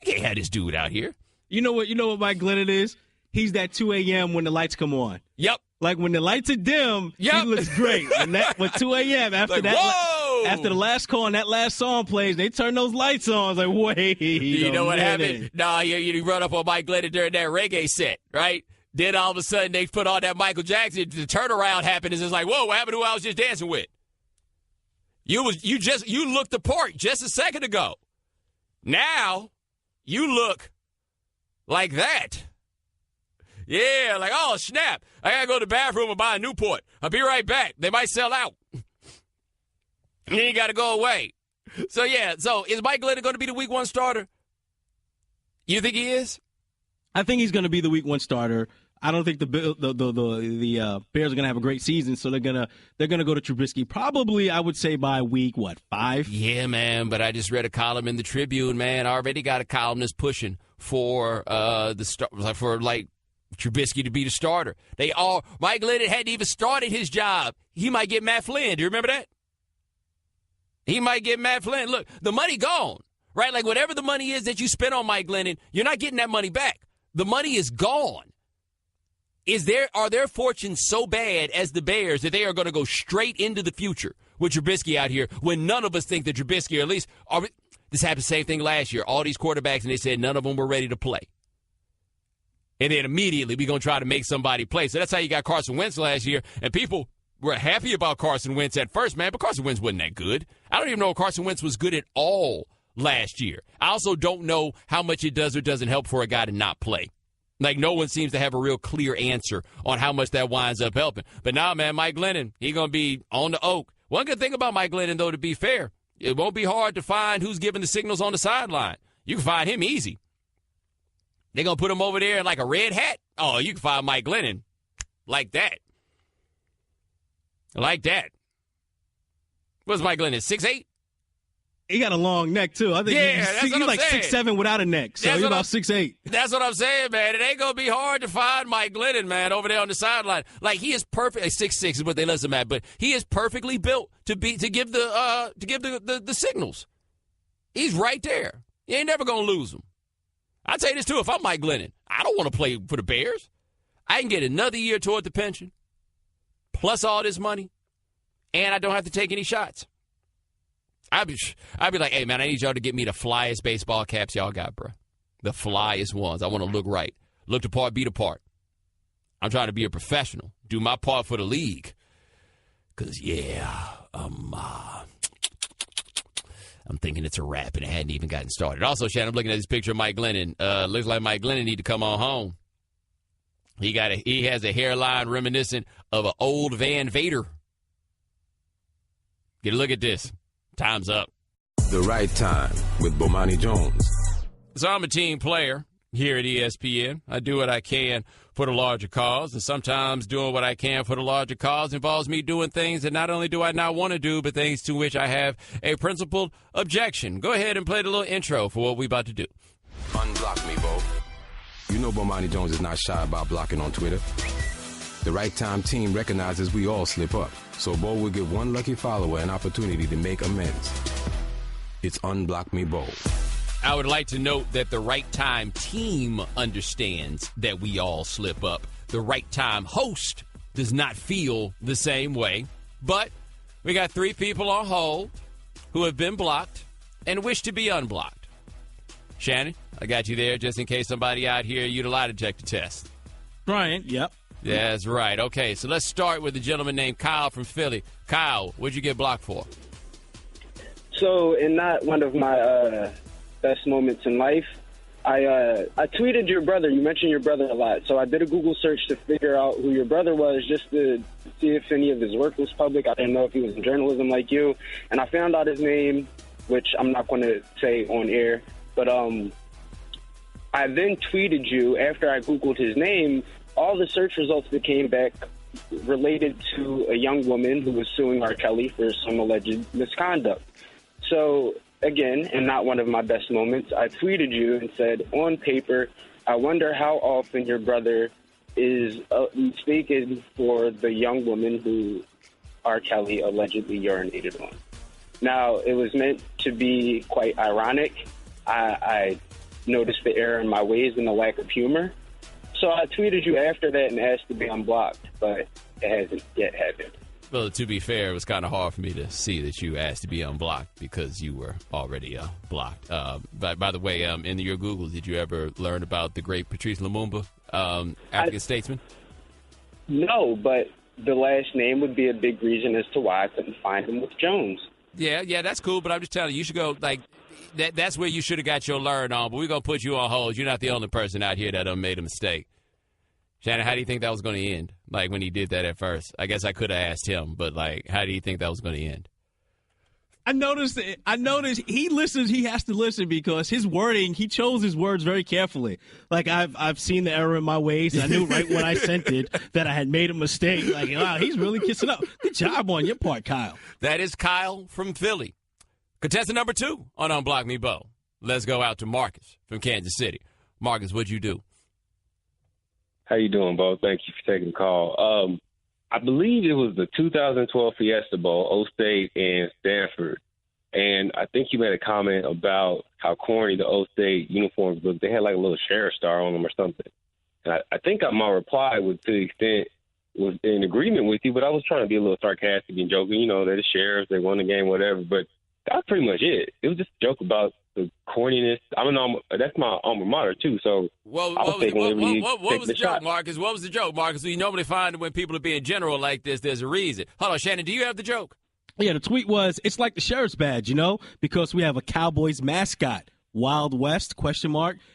You can't have this dude out here. You know what Mike Glennon is? He's that 2 a.m. when the lights come on. Yep. Like, when the lights are dim, he looks great. And that, with 2 a.m., after like, that, after the last call and that last song plays, they turn those lights on. It's like, wait. You know what happened? No, you run up on Mike Glennon during that reggae set, right? Then all of a sudden they put on that Michael Jackson. The turnaround happened. It's like, whoa, what happened to who I was just dancing with? You looked the part just a second ago. Now you look like that. Yeah, like, oh, snap. I got to go to the bathroom and buy a Newport. I'll be right back. They might sell out. And then you got to go away. So is Mike Glennon going to be the week 1 starter? You think he is? I think he's going to be the week 1 starter. I don't think the Bears are going to have a great season, so they're gonna go to Trubisky probably, I would say, by week 5? Yeah, man. But I just read a column in the Tribune, man. I already got a columnist pushing for Trubisky to be the starter. Mike Glennon hadn't even started his job. He might get Matt Flynn. Do you remember that? He might get Matt Flynn. Look, the money gone, right? Like, whatever the money is that you spent on Mike Glennon, you're not getting that money back. The money is gone. Are their fortunes so bad as the Bears that they are going to go straight into the future with Trubisky out here when none of us think that Trubisky, or at least this happened the same thing last year. All these quarterbacks, and they said none of them were ready to play. And then immediately we're going to try to make somebody play. So that's how you got Carson Wentz last year. And people were happy about Carson Wentz at first, man, but Carson Wentz wasn't that good. I don't even know if Carson Wentz was good at all last year. I also don't know how much it does or doesn't help for a guy to not play. Like, no one seems to have a real clear answer on how much that winds up helping. But now, man, Mike Glennon, he's going to be on the oak. One good thing about Mike Glennon, though, to be fair, it won't be hard to find who's giving the signals on the sideline. You can find him easy. They're going to put him over there in like a red hat. Oh, you can find Mike Glennon like that. Like that. What's Mike Glennon, 6'8"? He got a long neck, too. I think he's like 6'7" without a neck, so he's about 6'8". That's what I'm saying, man. It ain't going to be hard to find Mike Glennon, man, over there on the sideline. Like, he is perfect. 6'6" is what they list him at, but he is perfectly built to give the signals. He's right there. You ain't never going to lose him. I'll tell you this, too. If I'm Mike Glennon, I don't want to play for the Bears. I can get another year toward the pension, plus all this money, and I don't have to take any shots. I'd be like, hey, man, I need y'all to get me the flyest baseball caps y'all got, bro. The flyest ones. I want to look right. Look the part, be the part. I'm trying to be a professional. Do my part for the league. Because, I'm thinking it's a wrap, and it hadn't even gotten started. Also, Shannon, I'm looking at this picture of Mike Glennon. Looks like Mike Glennon need to come on home. He has a hairline reminiscent of an old Van Vader. Get a look at this. Time's up. The Right Time with Bomani Jones. So I'm a team player here at ESPN. I do what I can for the larger cause, and sometimes doing what I can for the larger cause involves me doing things that not only do I not want to do, but things to which I have a principled objection. Go ahead and play the little intro for what we're about to do. Unblock me, Bo. You know Bomani Jones is not shy about blocking on Twitter. The Right Time team recognizes we all slip up, so Bo will give one lucky follower an opportunity to make amends. It's Unblock Me, Bo. I would like to note that the Right Time team understands that we all slip up. The Right Time host does not feel the same way, but we got 3 people on hold who have been blocked and wish to be unblocked. Shannon, I got you there just in case somebody out here used a lie detector test. Brian, yep. That's right. Okay, so let's start with a gentleman named Kyle from Philly. Kyle, what'd you get blocked for? So, in not one of my best moments in life, I tweeted your brother. You mentioned your brother a lot. So I did a Google search to figure out who your brother was, just to see if any of his work was public. I didn't know if he was in journalism like you. And I found out his name, which I'm not going to say on air. But I then tweeted you after I Googled his name. All the search results that came back related to a young woman who was suing R. Kelly for some alleged misconduct. So, again, in not one of my best moments, I tweeted you and said, on paper, I wonder how often your brother is mistaken for the young woman who R. Kelly allegedly urinated on. Now, it was meant to be quite ironic. I noticed the error in my ways and the lack of humor. So I tweeted you after that and asked to be unblocked, but it hasn't yet happened. Well, to be fair, it was kind of hard for me to see that you asked to be unblocked because you were already blocked. By the way, in your Google, did you ever learn about the great Patrice Lumumba, African statesman? No, but the last name would be a big reason as to why I couldn't find him with Jones. Yeah, that's cool, but I'm just telling you, you should go, like, that's where you should have got your learn on, but we're going to put you on hold. You're not the only person out here that made a mistake. Shannon, how do you think that was going to end? Like, when he did that at first? I guess I could have asked him, but, like, how do you think that was going to end? I noticed he listens. He has to listen because his wording, he chose his words very carefully. Like, I've seen the error in my ways. And I knew right when I sent it that I had made a mistake. Like, wow, he's really kissing up. Good job on your part, Kyle. That is Kyle from Philly. Contestant number 2 on Unblock Me, Bo. Let's go out to Marcus from Kansas City. Marcus, what'd you do? How you doing, Bo? Thank you for taking the call. I believe it was the 2012 Fiesta Bowl, O-State and Stanford. And I think you made a comment about how corny the O-State uniforms looked. They had like a little sheriff star on them or something. And I think my reply was to the extent was in agreement with you, but I was trying to be a little sarcastic and joking. You know, they're the sheriffs, they won the game, whatever. But that's pretty much it. It was just a joke about the corniness. That's my alma mater, too. So what was the joke, Marcus? What was the joke, Marcus? We normally find when people are being general like this, there's a reason. Hold on, Shannon, do you have the joke? Yeah, the tweet was, it's like the sheriff's badge, you know, because we have a Cowboys mascot, Wild West, ?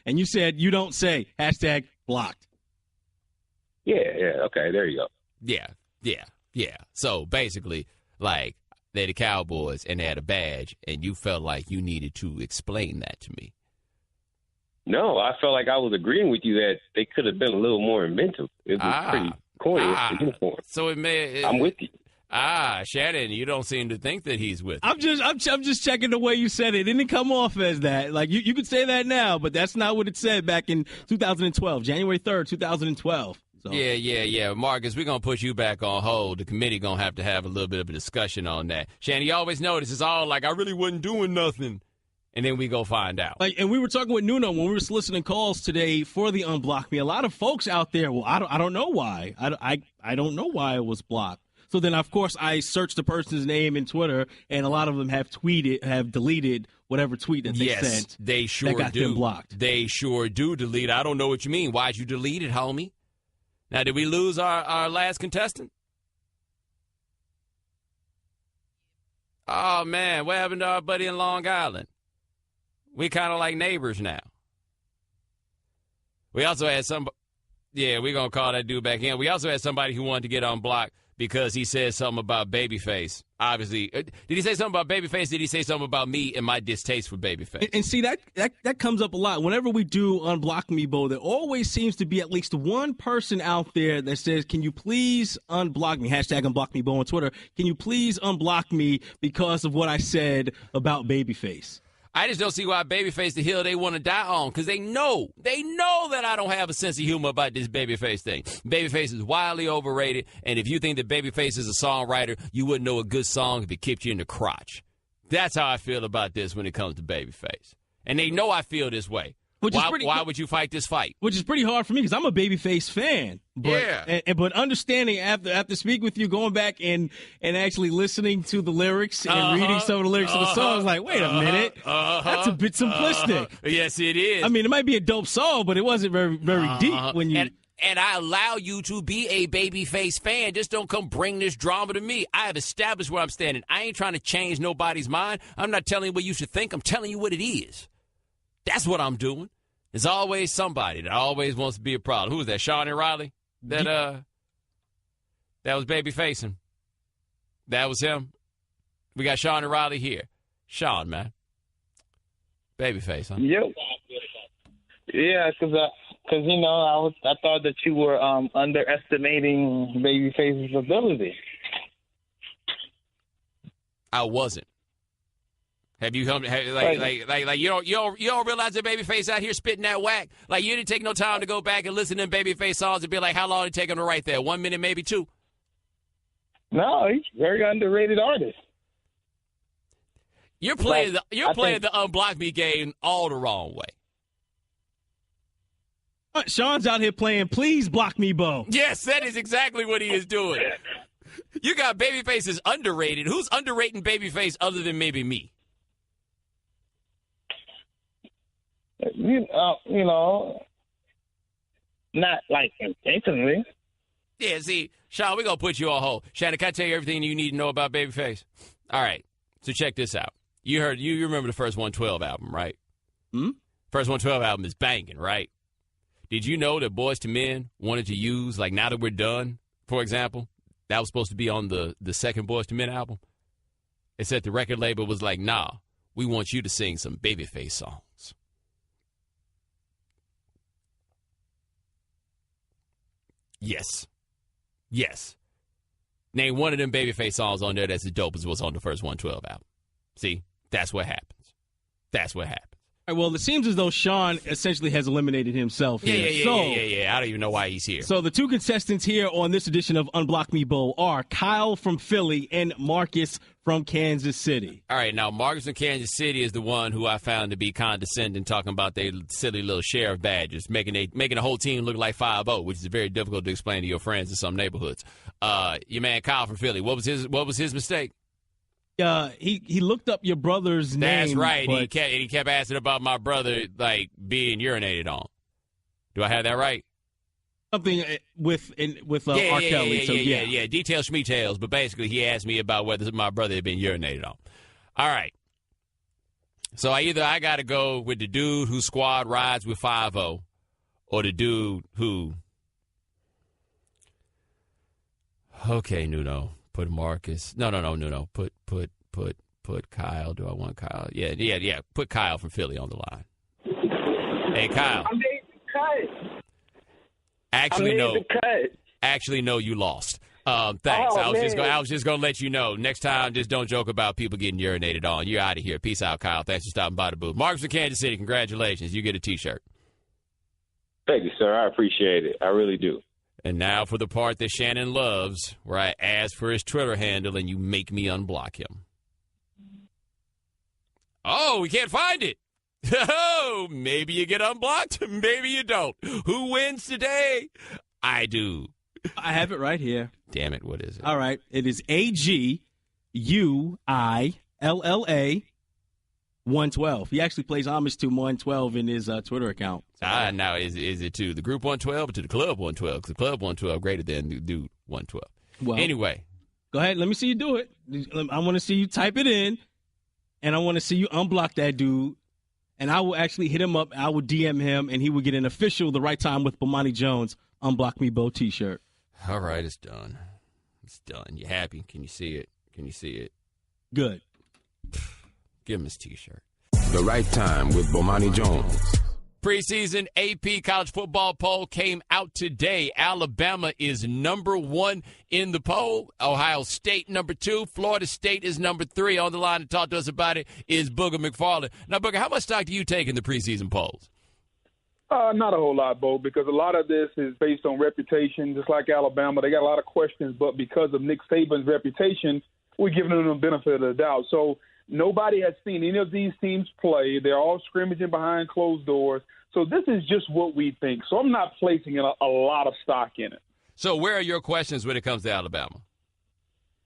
And you said, you don't say, blocked. Yeah. Okay, there you go. Yeah. So basically, like, they're the Cowboys and they had a badge, and you felt like you needed to explain that to me. No, I felt like I was agreeing with you that they could have been a little more inventive. It was pretty corny as the uniform. So I'm with you. Shannon, you don't seem to think that he's with you. I'm just checking the way you said it. It didn't come off as that. Like, you could say that now, but that's not what it said back in 2012, January 3rd, 2012. So. Yeah. Marcus, we're going to put you back on hold. The committee going to have a little bit of a discussion on that. Shannon, you always notice it's all like, I really wasn't doing nothing. And then we go find out. Like, and we were talking with Nuno when we were soliciting calls today for the Unblock Me. A lot of folks out there, well, I don't know why. I don't know why it was blocked. So then, of course, I searched the person's name in Twitter, and a lot of them have deleted whatever tweet that they sent. They sure that got them blocked. They sure do delete. I don't know what you mean. Why'd you delete it, homie? Now, did we lose our last contestant? Oh, man, what happened to our buddy in Long Island? We kind of like neighbors now. We also had we're going to call that dude back in. We also had somebody who wanted to get unblocked because he said something about Babyface. Obviously, did he say something about Babyface? Did he say something about me and my distaste for Babyface? And see, that comes up a lot. Whenever we do Unblock Me, Bo, there always seems to be at least one person out there that says, can you please unblock me? Hashtag Unblock Me, Bo, on Twitter. Can you please unblock me because of what I said about Babyface? I just don't see why Babyface the hill they want to die on, because they know that I don't have a sense of humor about this Babyface thing. Babyface is wildly overrated, and if you think that Babyface is a songwriter, you wouldn't know a good song if it kicked you in the crotch. That's how I feel about this when it comes to Babyface. And they know I feel this way. Why would you fight this fight? Which is pretty hard for me because I'm a Babyface fan. But, but understanding after speaking with you, going back and actually listening to the lyrics and reading some of the lyrics of the song, I was like, wait a minute, that's a bit simplistic. Yes, it is. I mean, it might be a dope song, but it wasn't very deep when you. And I allow you to be a Babyface fan. Just don't come bring this drama to me. I have established where I'm standing. I ain't trying to change nobody's mind. I'm not telling you what you should think. I'm telling you what it is. That's what I'm doing. There's always somebody that always wants to be a problem. Who was that? Sean and Riley? That was Babyfacing. That was him. We got Sean and Riley here. Sean, man. Babyface, huh? Yep. Yeah, because I thought that you were underestimating Babyface's ability. I wasn't. Have you come like you don't realize that Babyface out here spitting that whack? Like, you didn't take no time to go back and listen to them Babyface songs and be like, how long did it take him to write that? 1 minute, maybe 2? No, he's a very underrated artist. You're playing the Unblock Me game all the wrong way. Sean's out here playing Please Block Me, Bo. Yes, that is exactly what he is doing. You got Babyface is underrated. Who's underrating Babyface other than maybe me? Not like intentionally. Yeah, see, Sean, we're going to put you on hold. Shannon, can I tell you everything you need to know about Babyface? All right, so check this out. You remember the first 112 album, right? First 112 album is banging, right? Did you know that Boyz II Men wanted to use, like, Now That We're Done, for example? That was supposed to be on the second Boyz II Men album. It said the record label was like, nah, we want you to sing some Babyface songs. Yes. Name one of them Babyface songs on there that's as dope as what's on the first 112 album. See, that's what happens. All right, well, it seems as though Sean essentially has eliminated himself here. Yeah. I don't even know why he's here. So the two contestants here on this edition of Unblock Me Bo are Kyle from Philly and Marcus from Kansas City. All right, now Marcus from Kansas City is the one who I found to be condescending, talking about their silly little sheriff badges, making the whole team look like 5-0, which is very difficult to explain to your friends in some neighborhoods. Your man Kyle from Philly, what was his mistake? He looked up your brother's name. That's right. He kept asking about my brother, like, being urinated on. Do I have that right? Something with R. Kelly. Yeah. Details, schmeetails. But basically, he asked me about whether my brother had been urinated on. All right. So I got to go with the dude whose squad rides with 5-0, or the dude who? Okay, Nuno, put Marcus. No, Nuno, put Kyle. Do I want Kyle? Yeah. Put Kyle from Philly on the line. Hey, Kyle. I made the cut. Actually, no, you lost. Thanks. I was just gonna let you know. Next time, just don't joke about people getting urinated on. You're out of here. Peace out, Kyle. Thanks for stopping by the booth. Marcus from Kansas City, congratulations. You get a T-shirt. Thank you, sir. I appreciate it. I really do. And now for the part that Shannon loves, where I ask for his Twitter handle and you make me unblock him. Oh, we can't find it. Oh, maybe you get unblocked, maybe you don't. Who wins today? I do. I have it right here. Damn it, what is it? All right, it is AGUILLA 112. He actually plays homage to 112 in his Twitter account. Now, is it to the group 112 or to the club 112? Because the club 112 greater than the dude 112. Well, anyway. Go ahead. Let me see you do it. I want to see you type it in, and I want to see you unblock that dude. And I will actually hit him up. I will DM him, and he will get an official The Right Time with Bomani Jones Unblock Me Bo T-shirt. All right, it's done. It's done. You happy? Can you see it? Good. Give him his T-shirt. The Right Time with Bomani Jones. Preseason AP college football poll came out today. Alabama is number 1 in the poll. Ohio State number 2. Florida State is number 3. On the line to talk to us about it is Booger McFarland. Now, Booger, how much stock do you take in the preseason polls? Not a whole lot, Bo, because a lot of this is based on reputation. Just like Alabama, they got a lot of questions, but because of Nick Saban's reputation, we're giving them the benefit of the doubt. So nobody has seen any of these teams play. They're all scrimmaging behind closed doors. So this is just what we think. So I'm not placing a lot of stock in it. So where are your questions when it comes to Alabama?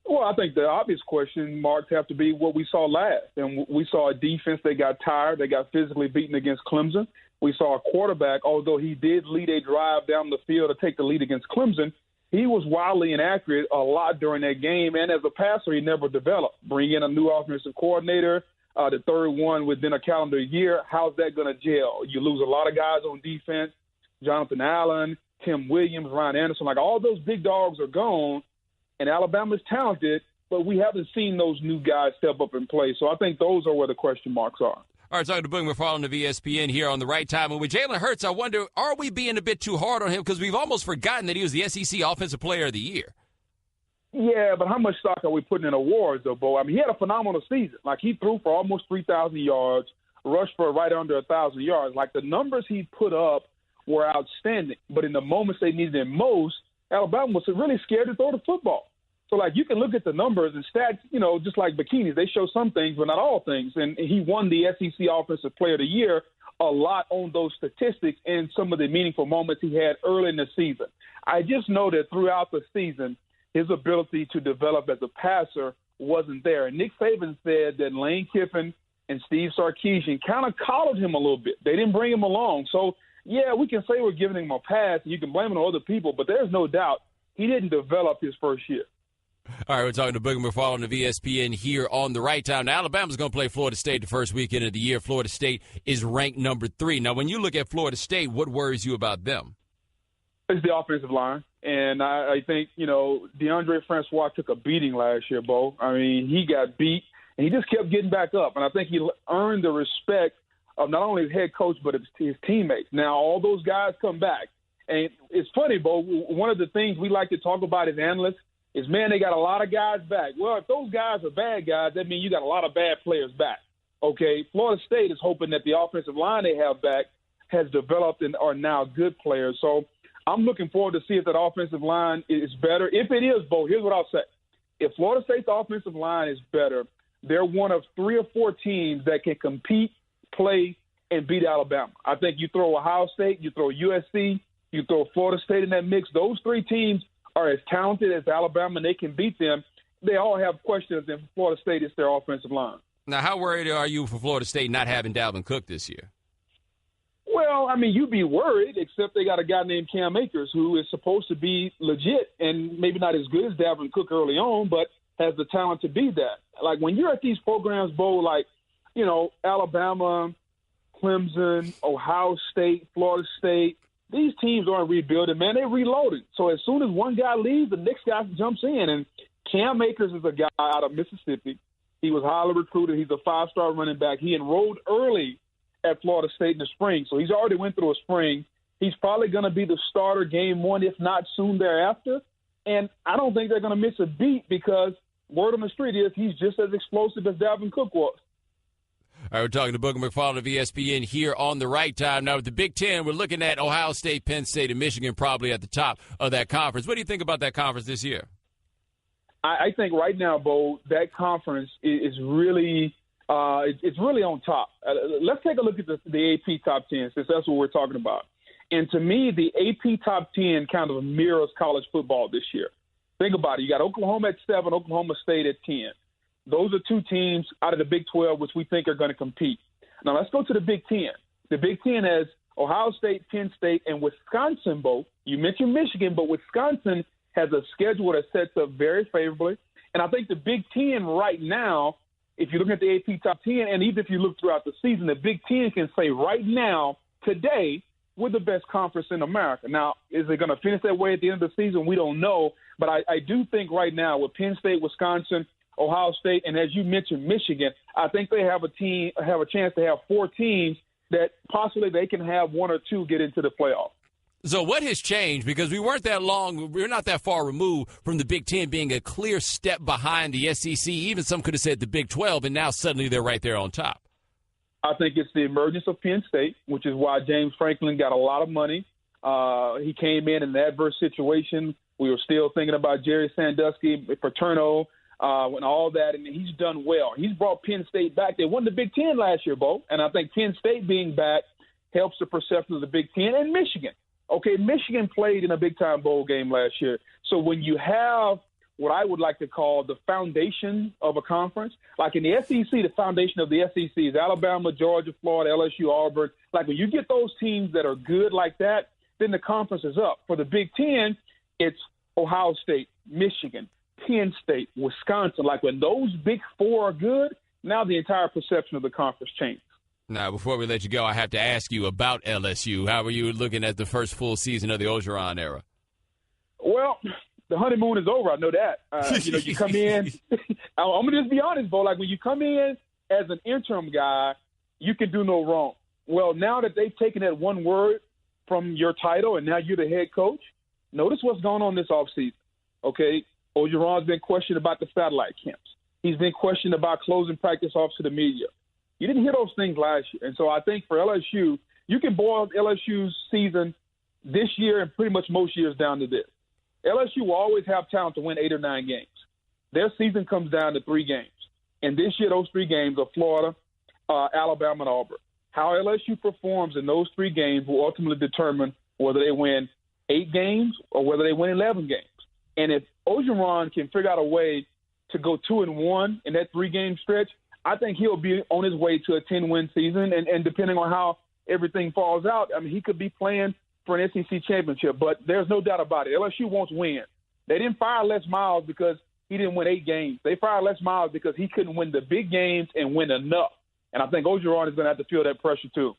Well, I think the obvious question marks have to be what we saw last. And we saw a defense that got tired. They got physically beaten against Clemson. We saw a quarterback, although he did lead a drive down the field to take the lead against Clemson, he was wildly inaccurate a lot during that game. And as a passer, he never developed. Bring in a new offensive coordinator, the third one within a calendar year. How's that going to gel? You lose a lot of guys on defense. Jonathan Allen, Tim Williams, Ryan Anderson, like all those big dogs are gone. And Alabama's talented, but we haven't seen those new guys step up and play. So I think those are where the question marks are. All right, talking to Booger McFarland of ESPN here on The Right Time. And with Jalen Hurts, I wonder, are we being a bit too hard on him? Because we've almost forgotten that he was the SEC Offensive Player of the Year. Yeah, but how much stock are we putting in awards, though, Bo? I mean, he had a phenomenal season. Like, he threw for almost 3,000 yards, rushed for right under 1,000 yards. Like, the numbers he put up were outstanding. But in the moments they needed him most, Alabama was really scared to throw the football. So, like, you can look at the numbers and stats, you know, just like bikinis. They show some things, but not all things. And he won the SEC Offensive Player of the Year a lot on those statistics and some of the meaningful moments he had early in the season. I just know that throughout the season, his ability to develop as a passer wasn't there. And Nick Saban said that Lane Kiffin and Steve Sarkisian kind of coddled him a little bit. They didn't bring him along. So, yeah, we can say we're giving him a pass. You can blame it on other people, but there's no doubt he didn't develop his first year. All right, we're talking to Booger McFarland of ESPN here on The Right Time. Now, Alabama's going to play Florida State the first weekend of the year. Florida State is ranked number 3. Now, when you look at Florida State, what worries you about them? It's the offensive line. And I think, you know, DeAndre Francois took a beating last year, Bo. I mean, he got beat, and he just kept getting back up. And I think he earned the respect of not only his head coach but his teammates. Now, all those guys come back. And it's funny, Bo, one of the things we like to talk about as analysts is, man, they got a lot of guys back. Well, if those guys are bad guys, that means you got a lot of bad players back. Okay, Florida State is hoping that the offensive line they have back has developed and are now good players. So I'm looking forward to see if that offensive line is better. If it is, Bo, here's what I'll say. If Florida State's offensive line is better, they're one of 3 or 4 teams that can compete, play, and beat Alabama. I think you throw Ohio State, you throw USC, you throw Florida State in that mix. Those 3 teams are as talented as Alabama, and they can beat them. They all have questions, and for Florida State, it's their offensive line. Now, how worried are you for Florida State not having Dalvin Cook this year? Well, I mean, you'd be worried, except they got a guy named Cam Akers who is supposed to be legit and maybe not as good as Dalvin Cook early on, but has the talent to be that. Like, when you're at these programs, Bo, like, you know, Alabama, Clemson, Ohio State, Florida State, these teams aren't rebuilding, man. They're reloading. So as soon as one guy leaves, the next guy jumps in. And Cam Akers is a guy out of Mississippi. He was highly recruited. He's a 5-star running back. He enrolled early at Florida State in the spring, so he's already went through a spring. He's probably going to be the starter game one, if not soon thereafter. And I don't think they're going to miss a beat because word on the street is he's just as explosive as Dalvin Cook was. All right, we're talking to Booger McFarland of ESPN here on The Right Time. Now, with the Big Ten, we're looking at Ohio State, Penn State, and Michigan probably at the top of that conference. What do you think about that conference this year? I think right now, Bo, that conference is really it's really on top. Let's take a look at the AP Top 10, since that's what we're talking about. And to me, the AP Top 10 kind of mirrors college football this year. Think about it. You got Oklahoma at 7, Oklahoma State at 10. Those are two teams out of the Big 12 which we think are going to compete. Now, let's go to the Big 10. The Big 10 has Ohio State, Penn State, and Wisconsin both. You mentioned Michigan, but Wisconsin has a schedule that sets up very favorably. And I think the Big 10 right now, if you look at the AP Top 10, and even if you look throughout the season, the Big 10 can say right now, today, we're the best conference in America. Now, is it going to finish that way at the end of the season? We don't know. But I do think right now with Penn State, Wisconsin, Ohio State, and as you mentioned, Michigan, I think they have a chance to have 4 teams that possibly they can have 1 or 2 get into the playoffs. So what has changed? Because we're not that far removed from the Big Ten being a clear step behind the SEC. Even some could have said the Big 12, and now suddenly they're right there on top. I think it's the emergence of Penn State, which is why James Franklin got a lot of money. He came in an adverse situation. We were still thinking about Jerry Sandusky, Paterno, and all that, and he's done well. He's brought Penn State back. They won the Big Ten last year, Bo, and I think Penn State being back helps the perception of the Big Ten. And Michigan. Okay, Michigan played in a big-time bowl game last year. So when you have what I would like to call the foundation of a conference, like in the SEC, the foundation of the SEC is Alabama, Georgia, Florida, LSU, Auburn. Like when you get those teams that are good like that, then the conference is up. For the Big Ten, it's Ohio State, Michigan, Penn State, Wisconsin. Like when those big 4 are good, now the entire perception of the conference changes. Now, before we let you go, I have to ask you about LSU. How are you looking at the first full season of the Orgeron era? Well, the honeymoon is over. I know that. You come in. I'm going to just be honest, Bo. Like when you come in as an interim guy, you can do no wrong. Well, now that they've taken that one word from your title and now you're the head coach, notice what's going on this offseason. Okay, Orgeron's been questioned about the satellite camps. He's been questioned about closing practice off to the media. You didn't hear those things last year. And so I think for LSU, you can boil LSU's season this year and pretty much most years down to this. LSU will always have talent to win 8 or 9 games. Their season comes down to 3 games. And this year, those 3 games are Florida, Alabama, and Auburn. How LSU performs in those 3 games will ultimately determine whether they win 8 games or whether they win 11 games. And if Orgeron can figure out a way to go 2-1 in that 3-game stretch, I think he'll be on his way to a 10-win season, and depending on how everything falls out, I mean, he could be playing for an SEC championship. But there's no doubt about it. LSU wants win. They didn't fire Les Miles because he didn't win 8 games. They fired Les Miles because he couldn't win the big games and win enough. And I think Orgeron is going to have to feel that pressure too.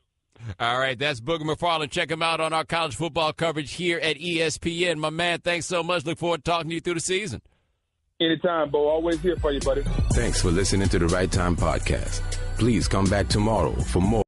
All right, that's Booger McFarland. Check him out on our college football coverage here at ESPN. My man, thanks so much. Look forward to talking to you through the season. Anytime, Bo. Always here for you, buddy. Thanks for listening to the Right Time Podcast. Please come back tomorrow for more.